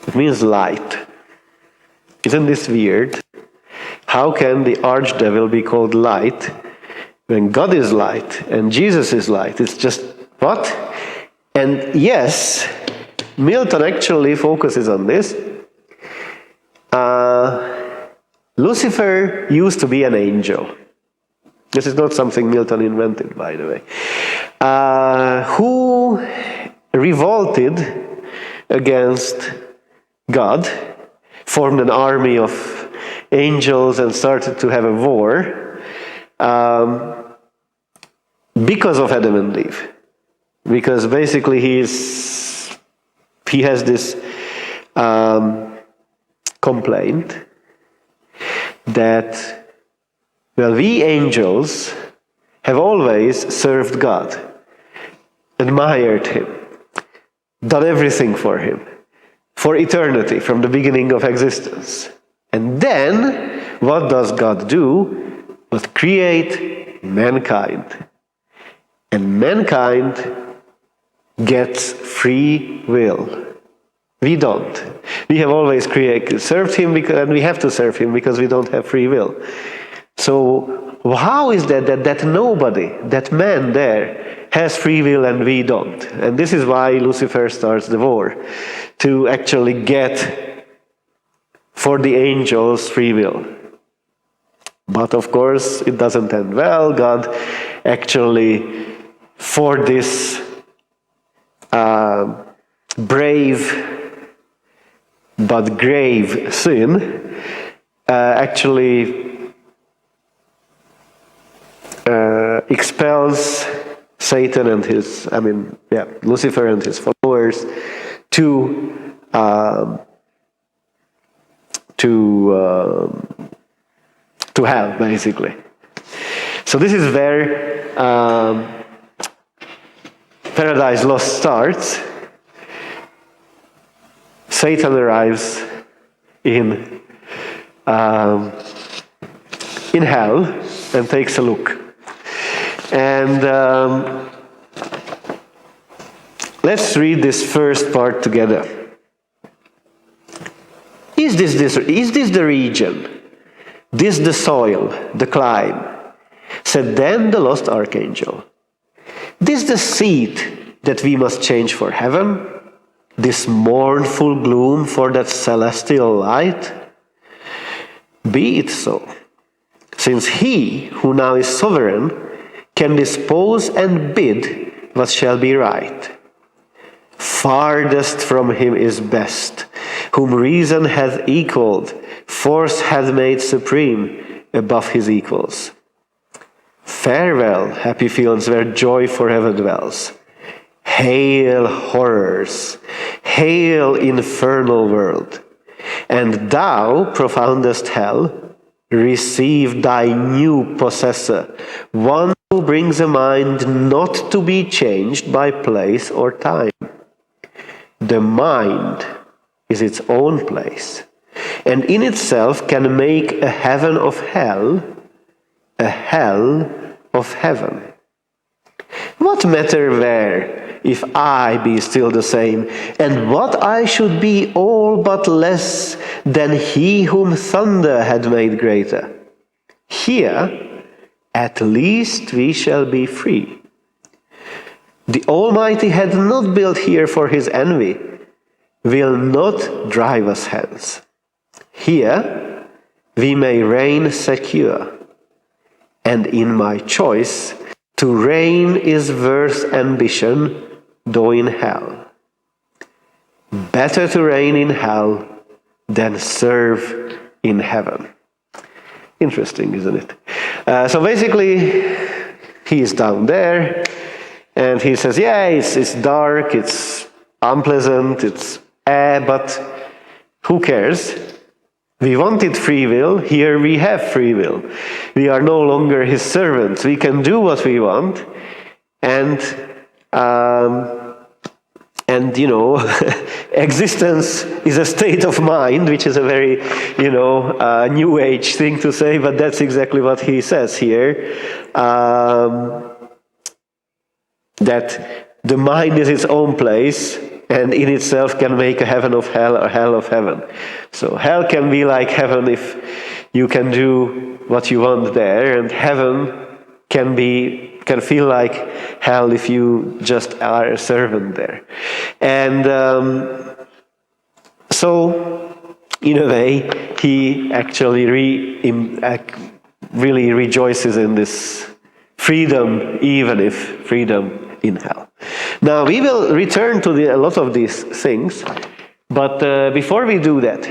It means light. Isn't this weird? How can the archdevil be called light when God is light and Jesus is light? It's just, what? And yes, Milton actually focuses on this. Lucifer used to be an angel. This is not something Milton invented, by the way. Who revolted against God, formed an army of angels and started to have a war because of Adam and Eve. Because basically he has this complaint that, well, we angels have always served God, admired him, done everything for him, for eternity, from the beginning of existence. And then, what does God do but create mankind? And mankind gets free will. We don't. We have always served him, and we have to serve him because we don't have free will. So how is that nobody, that man there, has free will and we don't? And this is why Lucifer starts the war, to actually get for the angels free will. But of course, it doesn't end well. God actually, for this brave but grave sin, actually expels Satan and Lucifer and his followers to hell, basically. So this is where Paradise Lost starts. Satan arrives in hell and takes a look. And let's read this first part together. Is this the region? This the soil, the clime? Said then the lost archangel. This the seat that we must change for heaven? This mournful gloom for that celestial light? Be it so, since he who now is sovereign can dispose and bid what shall be right. Farthest from him is best, whom reason hath equalled, force hath made supreme above his equals. Farewell, happy fields where joy forever dwells. Hail horrors, hail infernal world, and thou, profoundest hell, receive thy new possessor, one who brings a mind not to be changed by place or time. The mind is its own place, and in itself can make a heaven of hell, a hell of heaven. What matter where, if I be still the same, and what I should be all but less than he whom thunder had made greater? Here, at least we shall be free. The Almighty had not built here for his envy, will not drive us hence. Here we may reign secure, and in my choice, to reign is worth ambition, though in hell. Better to reign in hell than serve in heaven. Interesting, isn't it? So basically, he is down there, and he says, yeah, it's dark, it's unpleasant, but who cares? We wanted free will, here we have free will. We are no longer his servants, we can do what we want, and And, existence is a state of mind, which is a very, new age thing to say, but that's exactly what he says here. That the mind is its own place, and in itself can make a heaven of hell or hell of heaven. So hell can be like heaven if you can do what you want there, and heaven can feel like hell if you just are a servant there. And so, in a way, he actually really rejoices in this freedom, even if freedom in hell. Now, we will return to a lot of these things, but before we do that,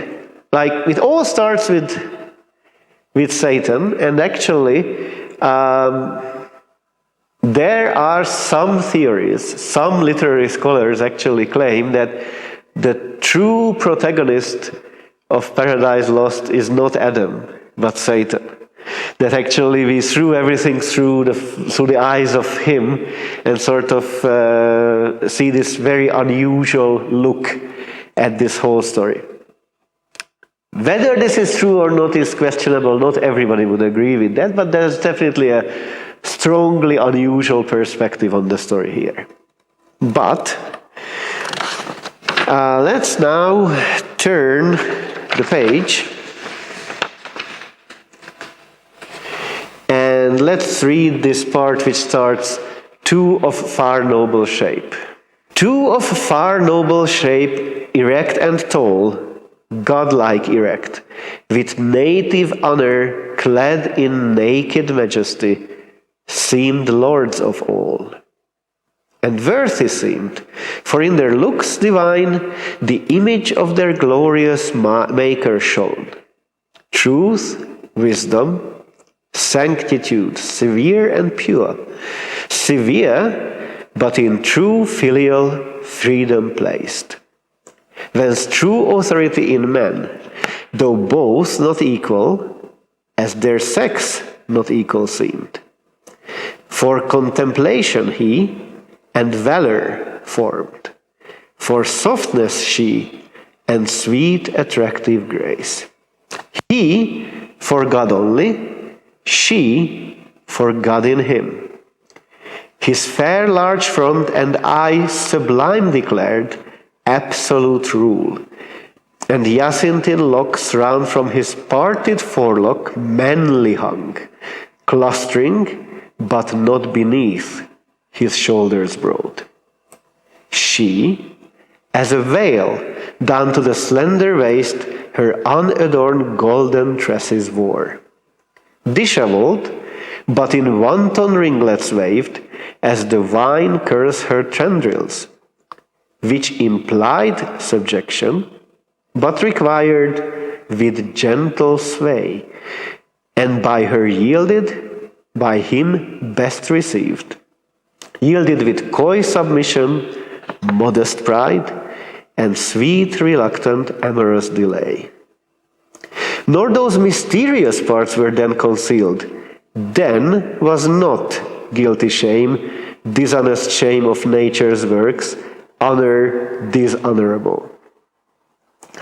it all starts with Satan, and actually, there are some theories, some literary scholars actually claim that the true protagonist of Paradise Lost is not Adam, but Satan. That actually we threw everything through the eyes of him and sort of see this very unusual look at this whole story. Whether this is true or not is questionable. Not everybody would agree with that, but there's definitely a strongly unusual perspective on the story here. But let's now turn the page and let's read this part which starts, "Two of far noble shape. Two of far noble shape, erect and tall, godlike erect, with native honor clad in naked majesty, seemed lords of all. And worthy seemed, for in their looks divine the image of their glorious Maker shone. Truth, wisdom, sanctitude, severe and pure, severe, but in true filial freedom placed. Whence true authority in men, though both not equal, as their sex not equal seemed. For contemplation he, and valor formed, for softness she, and sweet attractive grace. He for God only, she for God in him. His fair large front and eye sublime declared absolute rule, and hyacinthine locks round from his parted forelock manly hung, clustering, but not beneath his shoulders broad. She, as a veil down to the slender waist, her unadorned golden tresses wore. Dishevelled, but in wanton ringlets waved, as the vine curls her tendrils, which implied subjection, but required with gentle sway, and by her yielded, by him best received, yielded with coy submission, modest pride, and sweet reluctant amorous delay. Nor those mysterious parts were then concealed. Then was not guilty shame, dishonest shame of nature's works, honor dishonorable.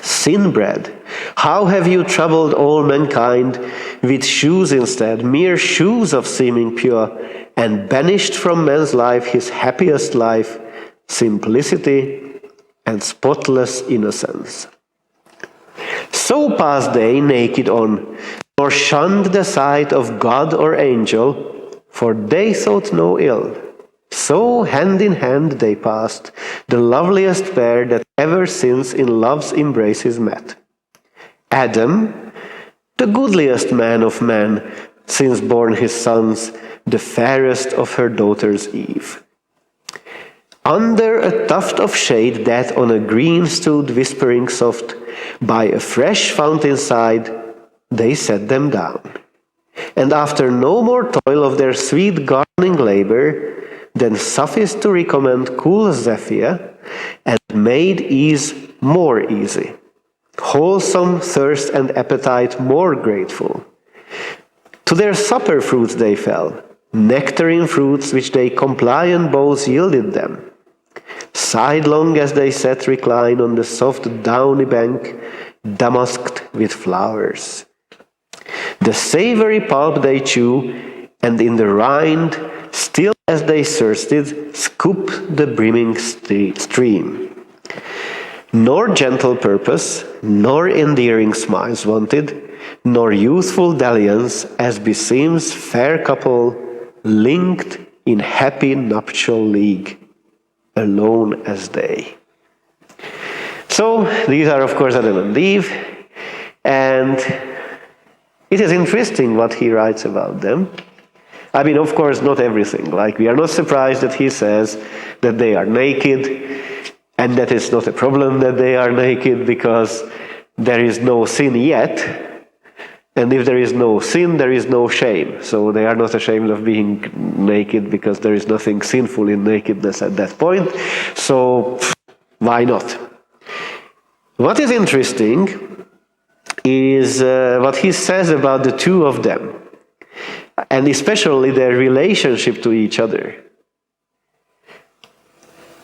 Sin-bred, how have you troubled all mankind with shoes instead, mere shoes of seeming pure, and banished from man's life his happiest life, simplicity and spotless innocence. So passed they naked on, nor shunned the sight of God or angel, for they thought no ill. So hand in hand they passed, the loveliest pair that ever since in love's embraces met. Adam, the goodliest man of men, since born his sons, the fairest of her daughters Eve. Under a tuft of shade that on a green stood whispering soft, by a fresh fountain side they set them down. And after no more toil of their sweet gardening labor, then sufficed to recommend cool zephyr, and made ease more easy, wholesome thirst and appetite more grateful. To their supper fruits they fell, nectarine fruits which they compliant bowls yielded them. sidelong as they sat recline on the soft downy bank, damasked with flowers. The savory pulp they chew, and in the rind, still as they thirsted, scoop the brimming stream. Nor gentle purpose, nor endearing smiles wanted, nor youthful dalliance, as beseems fair couple linked in happy nuptial league, alone as they. So these are of course Adam and Eve, and it is interesting what he writes about them. I mean, of course, not everything. Like, we are not surprised that he says that they are naked, and that it's not a problem that they are naked because there is no sin yet. And if there is no sin, there is no shame. So they are not ashamed of being naked because there is nothing sinful in nakedness at that point. So why not? What is interesting is what he says about the two of them, and especially their relationship to each other.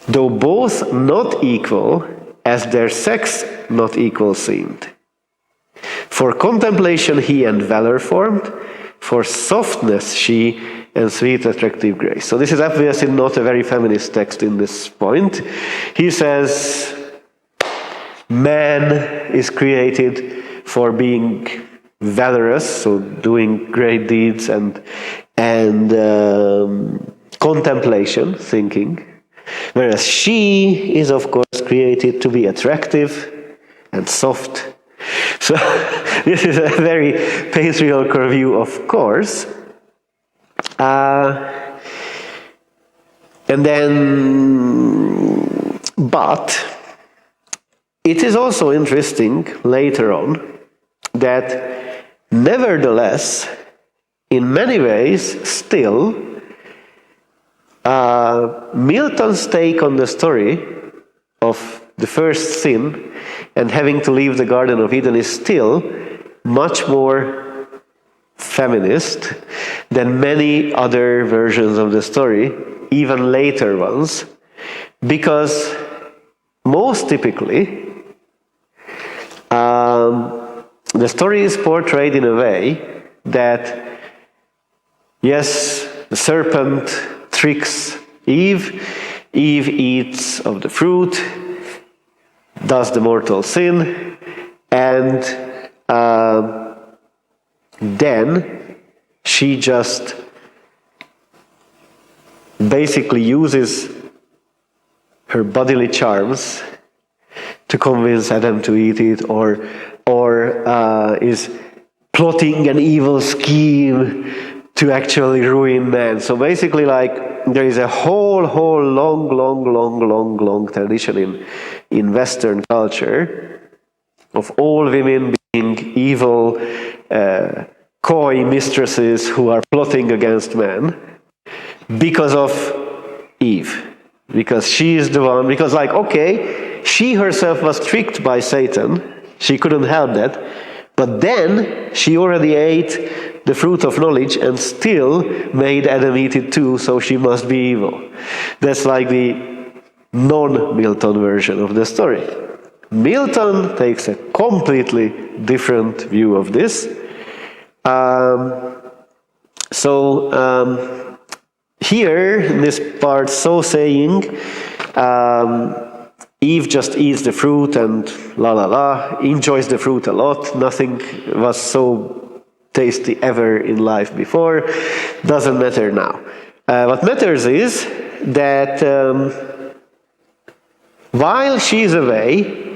Though both not equal, as their sex not equal seemed. For contemplation he and valor formed, for softness she and sweet attractive grace. So this is obviously not a very feminist text in this point. He says, man is created for being valorous, so doing great deeds and contemplation, thinking. Whereas she is, of course, created to be attractive and soft. So this is a very patriarchal view, of course. But it is also interesting later on that nevertheless, in many ways, still, Milton's take on the story of the first sin and having to leave the Garden of Eden is still much more feminist than many other versions of the story, even later ones, because most typically the story is portrayed in a way that, yes, the serpent tricks Eve, Eve eats of the fruit, does the mortal sin, and then she just basically uses her bodily charms to convince Adam to eat it, or is plotting an evil scheme to actually ruin man. So basically, like, there is a whole long tradition in Western culture of all women being evil, coy mistresses who are plotting against man because of Eve. Because she is the one, because like, okay, she herself was tricked by Satan, she couldn't help that, but then she already ate the fruit of knowledge and still made Adam eat it too, so she must be evil. That's like the non-Milton version of the story. Milton takes a completely different view of this. Here, in this part, so saying, Eve just eats the fruit and enjoys the fruit a lot. Nothing was so tasty ever in life before. Doesn't matter now. What matters is that while she's away,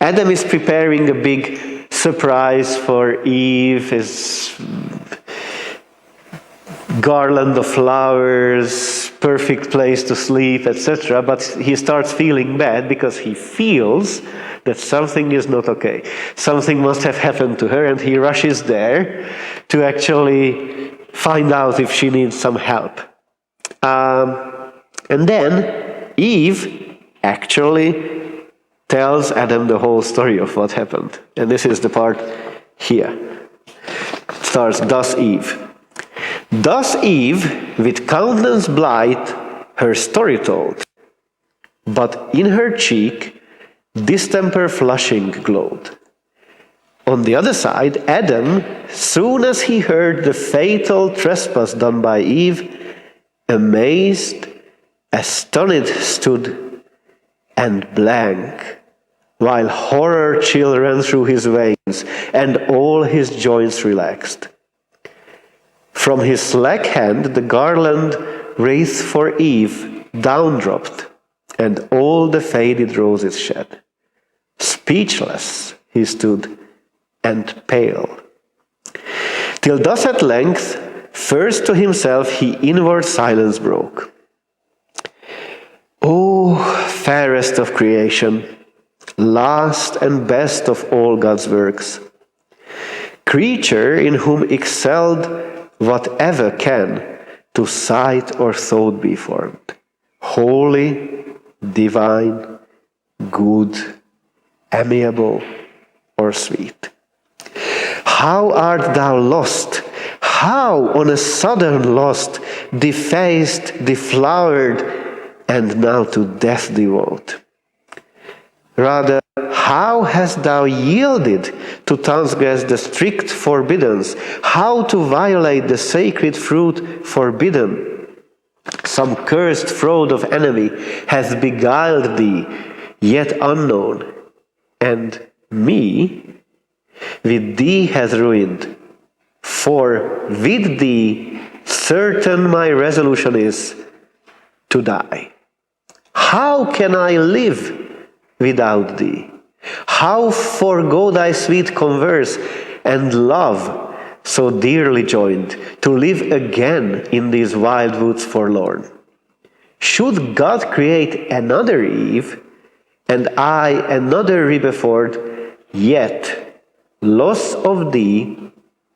Adam is preparing a big surprise for Eve, his garland of flowers, perfect place to sleep, etc. But he starts feeling bad because he feels that something is not okay. Something must have happened to her, and he rushes there to actually find out if she needs some help. And then Eve actually tells Adam the whole story of what happened. And this is the part here. It starts, thus Eve. Thus Eve, with countenance blithe, her story told. but in her cheek distemper flushing glowed. On the other side, Adam, soon as he heard the fatal trespass done by Eve, amazed, astonished stood, and blank, while horror chill ran through his veins, and all his joints relaxed. From his slack hand the garland wreath for Eve down dropped, and all the faded roses shed. Speechless he stood, and pale. Till thus at length, first to himself he inward silence broke. O fairest of creation, last and best of all God's works, creature in whom excelled whatever can to sight or thought be formed, holy, divine, good, amiable, or sweet. How art thou lost? How on a sudden lost, defaced, deflowered, and now to death devote? Rather, how hast thou yielded to transgress the strict forbiddance? How to violate the sacred fruit forbidden? Some cursed fraud of enemy hath beguiled thee, yet unknown, and me with thee hath ruined. For with thee certain my resolution is to die. How can I live without thee? How forego thy sweet converse and love so dearly joined, to live again in these wild woods forlorn? Should God create another Eve, and I another Rebeford, yet loss of thee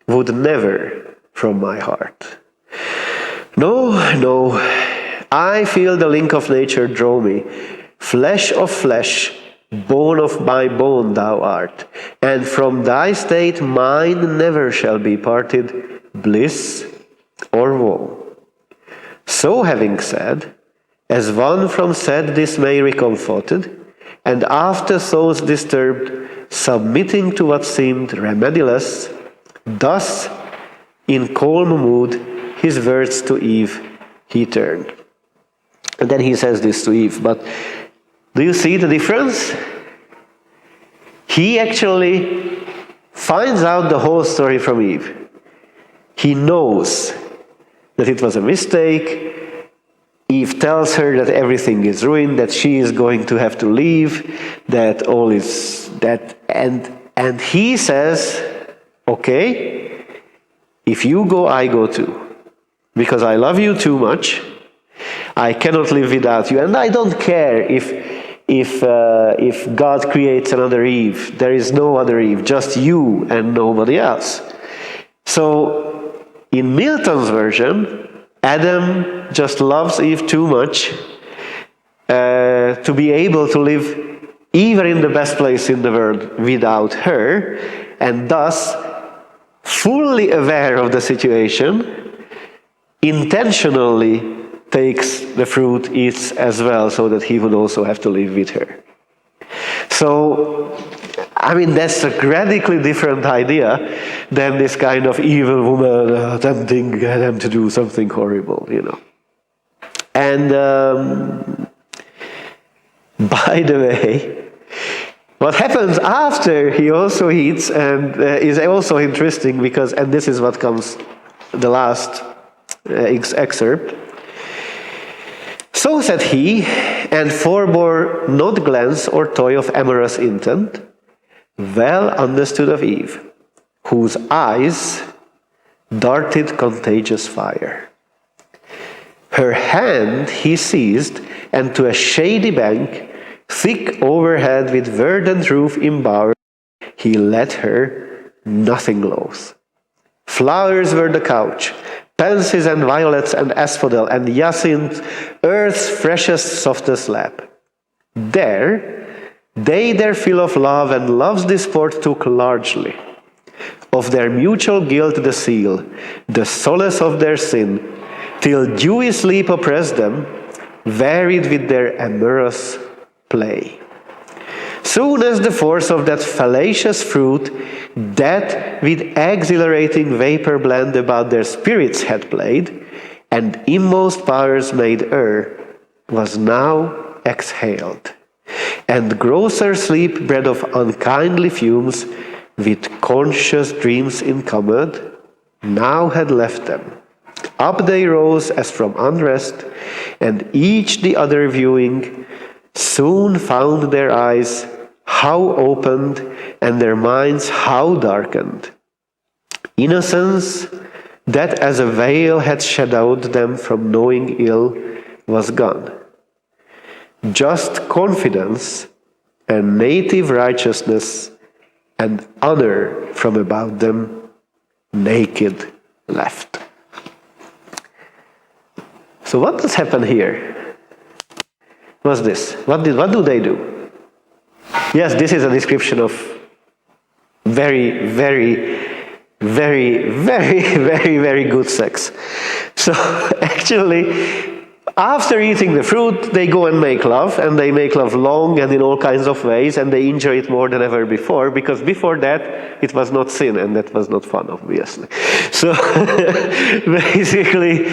would never from my heart. No, no, I feel the link of nature draw me. Flesh of flesh, bone of my bone thou art, and from thy state mine never shall be parted, bliss or woe. So having said, as one from sad dismay recomforted, and after thoughts disturbed, submitting to what seemed remediless, thus in calm mood his words to Eve he turned. And then he says this to Eve, but do you see the difference? He actually finds out the whole story from Eve. He knows that it was a mistake. Eve tells her that everything is ruined, that she is going to have to leave, that all is that, and he says, okay, if you go, I go too, because I love you too much. I cannot live without you, and I don't care if God creates another Eve. There is no other Eve, just you and nobody else. So, in Milton's version, Adam just loves Eve too much to be able to live even in the best place in the world without her, and thus, fully aware of the situation, intentionally takes the fruit, eats as well, so that he would also have to live with her. So, I mean, that's a radically different idea than this kind of evil woman tempting them to do something horrible, you know. And by the way, what happens after he also eats and is also interesting because, and this is what comes the last excerpt. So said he, and forbore not glance or toy of amorous intent, well understood of Eve, whose eyes darted contagious fire. Her hand he seized, and to a shady bank, thick overhead with verdant roof embowered, he led her, nothing loath. Flowers were the couch, pansies and violets and asphodel and hyacinth, earth's freshest, softest lap. There, they their fill of love and love's disport took largely. Of their mutual guilt the seal, the solace of their sin, till dewy sleep oppressed them, varied with their amorous play. Soon as the force of that fallacious fruit, that with exhilarating vapor blend about their spirits had played, and inmost powers made err, was now exhaled, and grosser sleep bred of unkindly fumes, with conscious dreams encumbered, now had left them. Up they rose as from unrest, and each the other viewing, soon found their eyes how opened, and their minds how darkened. Innocence, that as a veil had shadowed them from knowing ill, was gone. Just confidence and native righteousness and honor from about them, naked left. So what does happen here? What's this? What do they do? Yes, this is a description of very, very, very, very, very, very good sex. So actually, after eating the fruit, they go and make love, and they make love long and in all kinds of ways, and they enjoy it more than ever before, because before that, it was not sin, and that was not fun, obviously. So basically,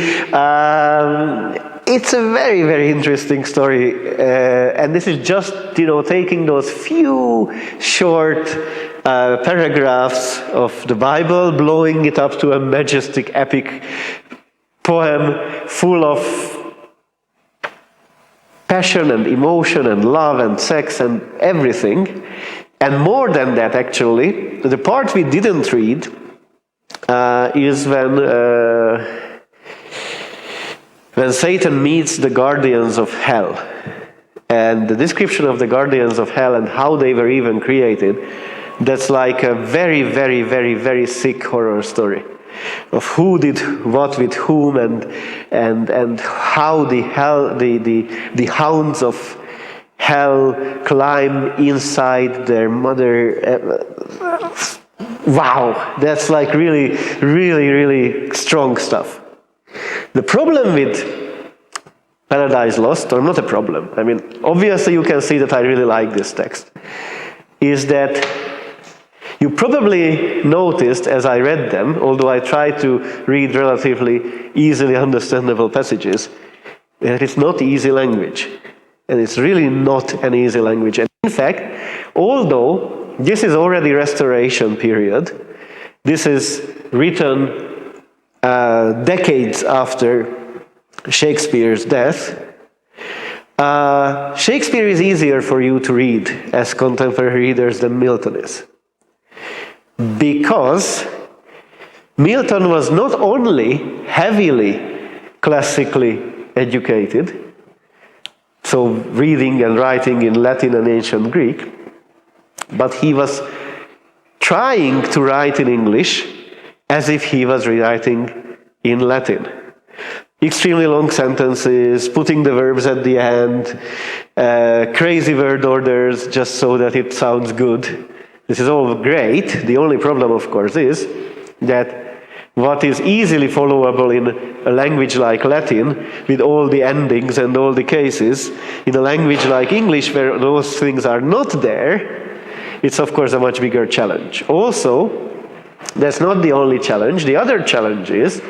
it's a very, very interesting story, and this is just, taking those few short paragraphs of the Bible, blowing it up to a majestic, epic poem full of passion and emotion and love and sex and everything. And more than that, actually, the part we didn't read is when Satan meets the guardians of hell. And the description of the guardians of hell and how they were even created, that's like a very, very, very, very sick horror story of who did what with whom, and how the hounds of hell climb inside their mother. Wow, that's like really, really, really strong stuff. The problem with Paradise Lost, or not a problem, I mean, obviously you can see that I really like this text, is that you probably noticed as I read them, although I tried to read relatively easily understandable passages, that it's not easy language. And it's really not an easy language. And in fact, although this is already Restoration period, this is written decades after Shakespeare's death, Shakespeare is easier for you to read as contemporary readers than Milton is. Because Milton was not only heavily classically educated, so reading and writing in Latin and ancient Greek, but he was trying to write in English as if he was rewriting in Latin. Extremely long sentences, putting the verbs at the end, crazy word orders just so that it sounds good. This is all great. The only problem, of course, is that what is easily followable in a language like Latin, with all the endings and all the cases, in a language like English, where those things are not there, it's of course a much bigger challenge. Also, that's not the only challenge. The other challenge is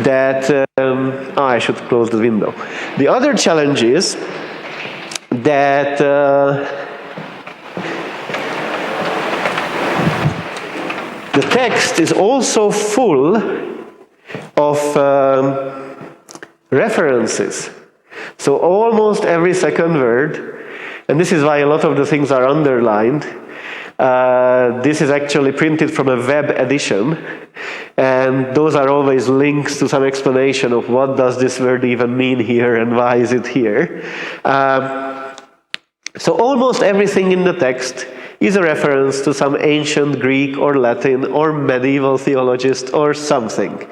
that, I should close the window. The other challenge is that the text is also full of references. So almost every second word, and this is why a lot of the things are underlined. This is actually printed from a web edition, and those are always links to some explanation of what does this word even mean here and why is it here. So almost everything in the text is a reference to some ancient Greek or Latin or medieval theologist or something.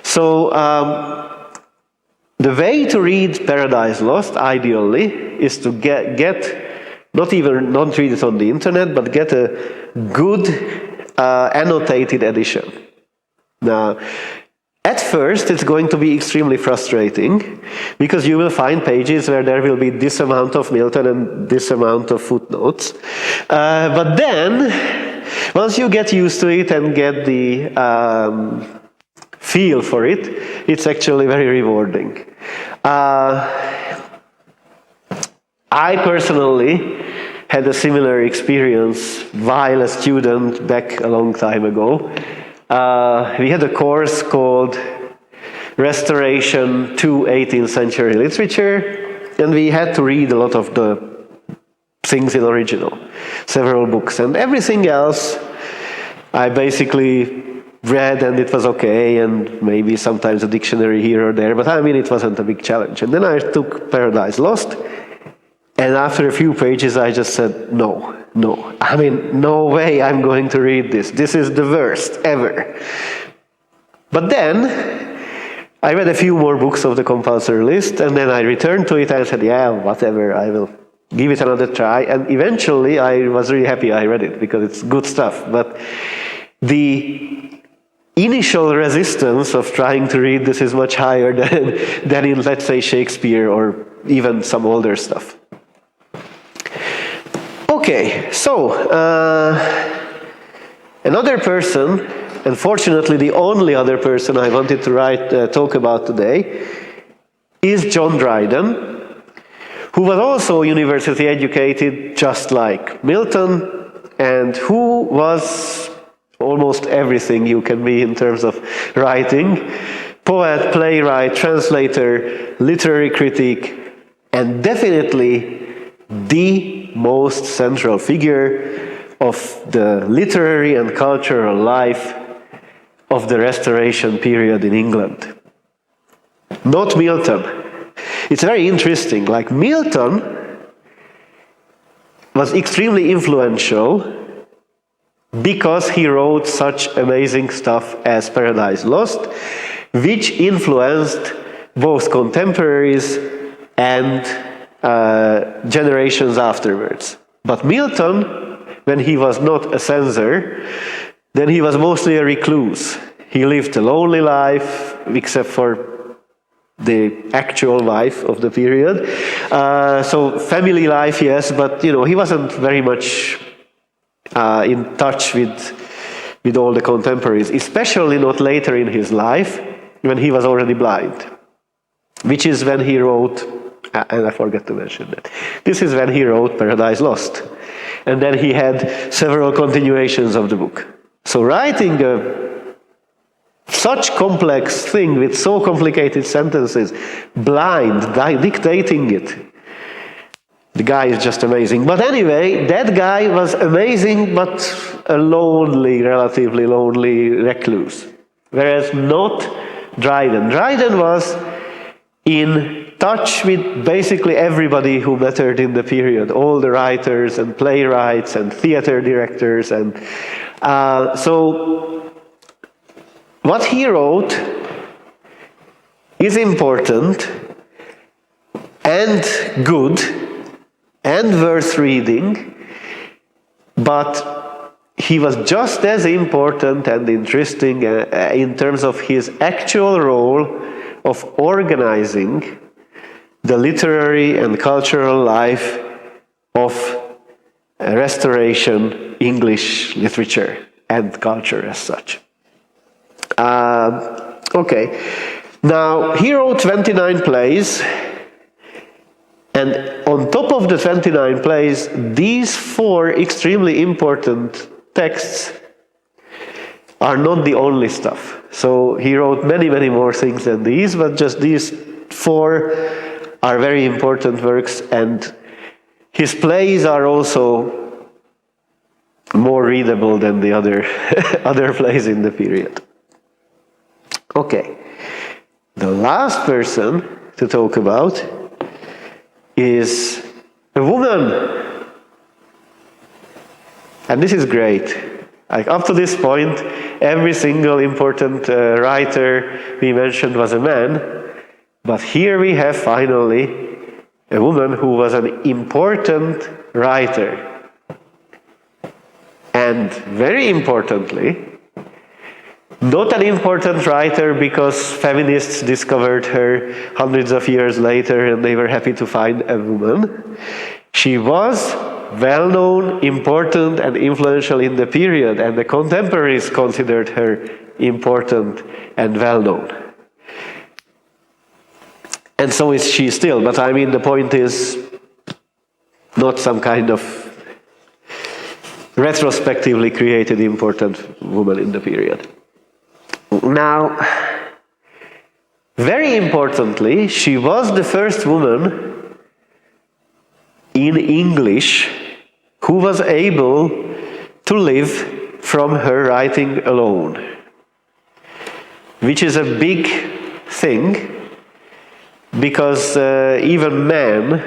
So the way to read Paradise Lost, ideally, is to get not read it on the internet, but get a good annotated edition. Now, At first, it's going to be extremely frustrating because you will find pages where there will be this amount of Milton and this amount of footnotes. But then, once you get used to it and get the feel for it, it's actually very rewarding. I personally had a similar experience while a student back a long time ago. We had a course called Restoration to 18th Century Literature, and we had to read a lot of the things in original, several books, and everything else I basically read and it was okay, and maybe sometimes a dictionary here or there, but I mean it wasn't a big challenge. And then I took Paradise Lost, and after a few pages I just said, no, I mean, no way I'm going to read this. This is the worst ever. But then I read a few more books of the compulsory list, and then I returned to it and said, yeah, whatever, I will give it another try. And eventually I was really happy I read it because it's good stuff. But the initial resistance of trying to read this is much higher than in, let's say, Shakespeare or even some older stuff. Okay, so another person, unfortunately the only other person I wanted to talk about today, is John Dryden, who was also university educated just like Milton, and who was almost everything you can be in terms of writing: poet, playwright, translator, literary critic, and definitely the most central figure of the literary and cultural life of the Restoration period in England. Not Milton. It's very interesting. Like, Milton was extremely influential because he wrote such amazing stuff as Paradise Lost, which influenced both contemporaries and generations afterwards. But Milton, when he was not a censor, then he was mostly a recluse. He lived a lonely life, except for the actual life of the period. So family life, yes, but he wasn't very much in touch with all the contemporaries, especially not later in his life, when he was already blind, which is when he wrote, and I forgot to mention that, this is when he wrote Paradise Lost. And then he had several continuations of the book. So writing such complex thing with so complicated sentences, blind, dictating it, the guy is just amazing. But anyway, that guy was amazing, but a relatively lonely recluse. Whereas not Dryden. Dryden was in touch with basically everybody who mattered in the period, all the writers and playwrights and theater directors. And so what he wrote is important and good and worth reading, but he was just as important and interesting in terms of his actual role of organizing the literary and cultural life of Restoration English literature and culture as such. Okay, now he wrote 29 plays, and on top of the 29 plays, these 4 extremely important texts are not the only stuff. So he wrote many, many more things than these, but just these 4 are very important works, and his plays are also more readable than the other plays in the period. Okay, the last person to talk about is a woman. And this is great. Like, up to this point, every single important writer we mentioned was a man. But here we have finally a woman who was an important writer. And very importantly, Not an important writer because feminists discovered her hundreds of years later and they were happy to find a woman. She was well-known, important, and influential in the period, and the contemporaries considered her important and well-known. And so is she still, but I mean the point is not some kind of retrospectively created important woman in the period. Now, very importantly, she was the first woman in English who was able to live from her writing alone, which is a big thing because even men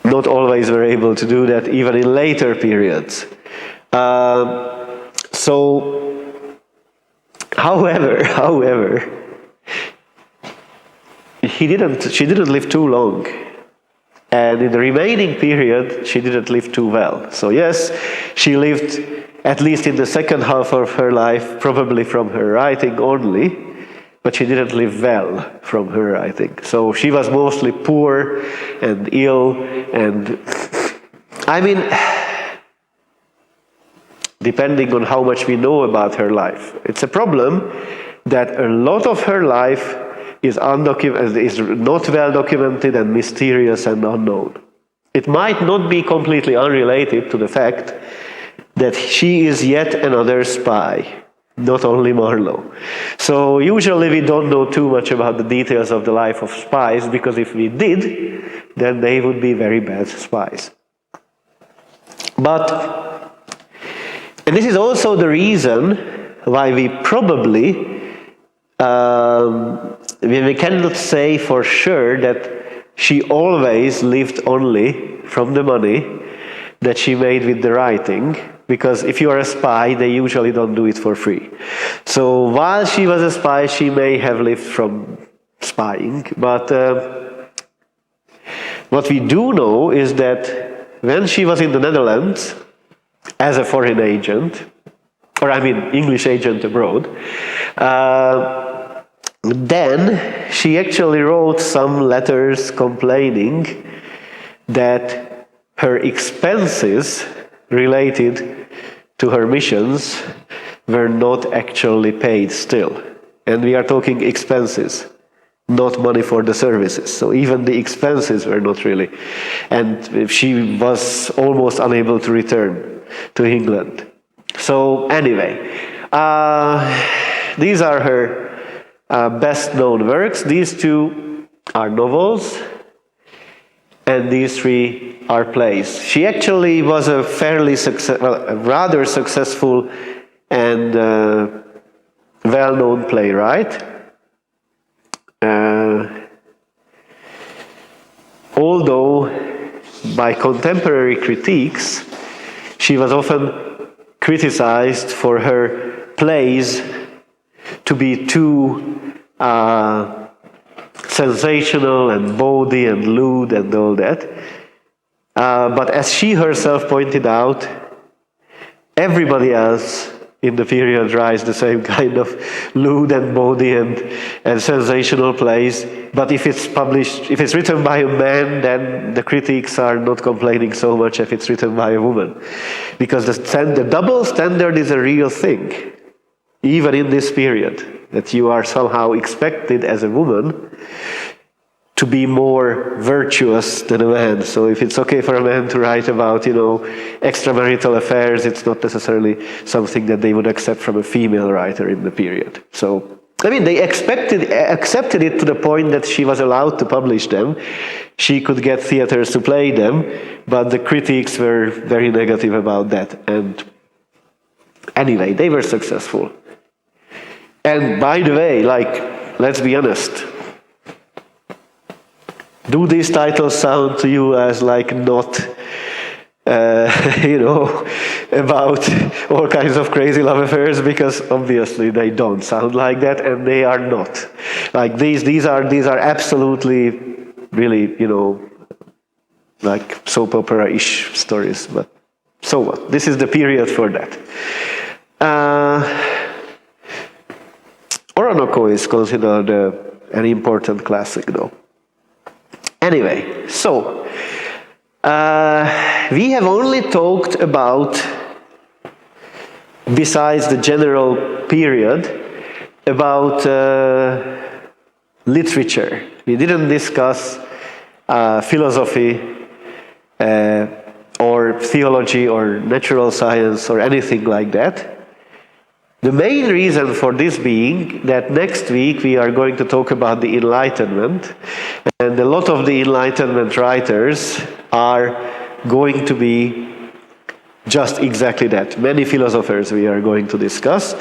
not always were able to do that, even in later periods. However, she didn't live too long. And in the remaining period, she didn't live too well. So yes, she lived, at least in the second half of her life, probably from her writing only, but she didn't live well from her writing. So she was mostly poor and ill, and I mean, depending on how much we know about her life. It's a problem that a lot of her life is not well documented and mysterious and unknown. It might not be completely unrelated to the fact that she is yet another spy, not only Marlowe. So usually we don't know too much about the details of the life of spies, because if we did, then they would be very bad spies. And this is also the reason why we probably, we cannot say for sure that she always lived only from the money that she made with the writing, because if you are a spy, they usually don't do it for free. So while she was a spy, she may have lived from spying, but what we do know is that when she was in the Netherlands, as a foreign agent, or I mean English agent abroad, then she actually wrote some letters complaining that her expenses related to her missions were not actually paid still. And we are talking expenses, not money for the services. So even the expenses were not really. And she was almost unable to return to England. So anyway, these are her best known works. These two are novels, and these three are plays. She actually was a rather successful and well-known playwright. Although by contemporary critiques, she was often criticized for her plays to be too sensational and bawdy and lewd and all that. But as she herself pointed out, everybody else in the period writes the same kind of lewd and bawdy and sensational plays. But if it's written by a man, then the critics are not complaining so much if it's written by a woman. Because the double standard is a real thing, even in this period, that you are somehow expected as a woman to be more virtuous than a man. So if it's okay for a man to write about, extramarital affairs, it's not necessarily something that they would accept from a female writer in the period. So, I mean, they accepted it to the point that she was allowed to publish them. She could get theaters to play them, but the critics were very negative about that. And anyway, they were successful. And by the way, let's be honest, do these titles sound to you as not, about all kinds of crazy love affairs? Because obviously they don't sound like that, and they are not. These are absolutely, really, like soap opera-ish stories. But so what? This is the period for that. Orinoco is considered an important classic, though. Anyway, so we have only talked about, besides the general period, about literature. We didn't discuss philosophy or theology or natural science or anything like that. The main reason for this being that next week we are going to talk about the Enlightenment, and a lot of the Enlightenment writers are going to be just exactly that. Many philosophers we are going to discuss,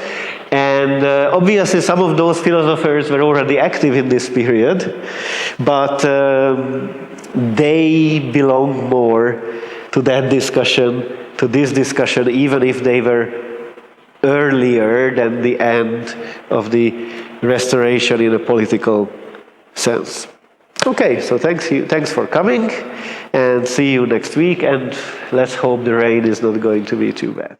and obviously some of those philosophers were already active in this period, but they belong more to that discussion, to this discussion, even if they were earlier than the end of the Restoration in a political sense. Okay, so thanks for coming, and see you next week, and let's hope the rain is not going to be too bad.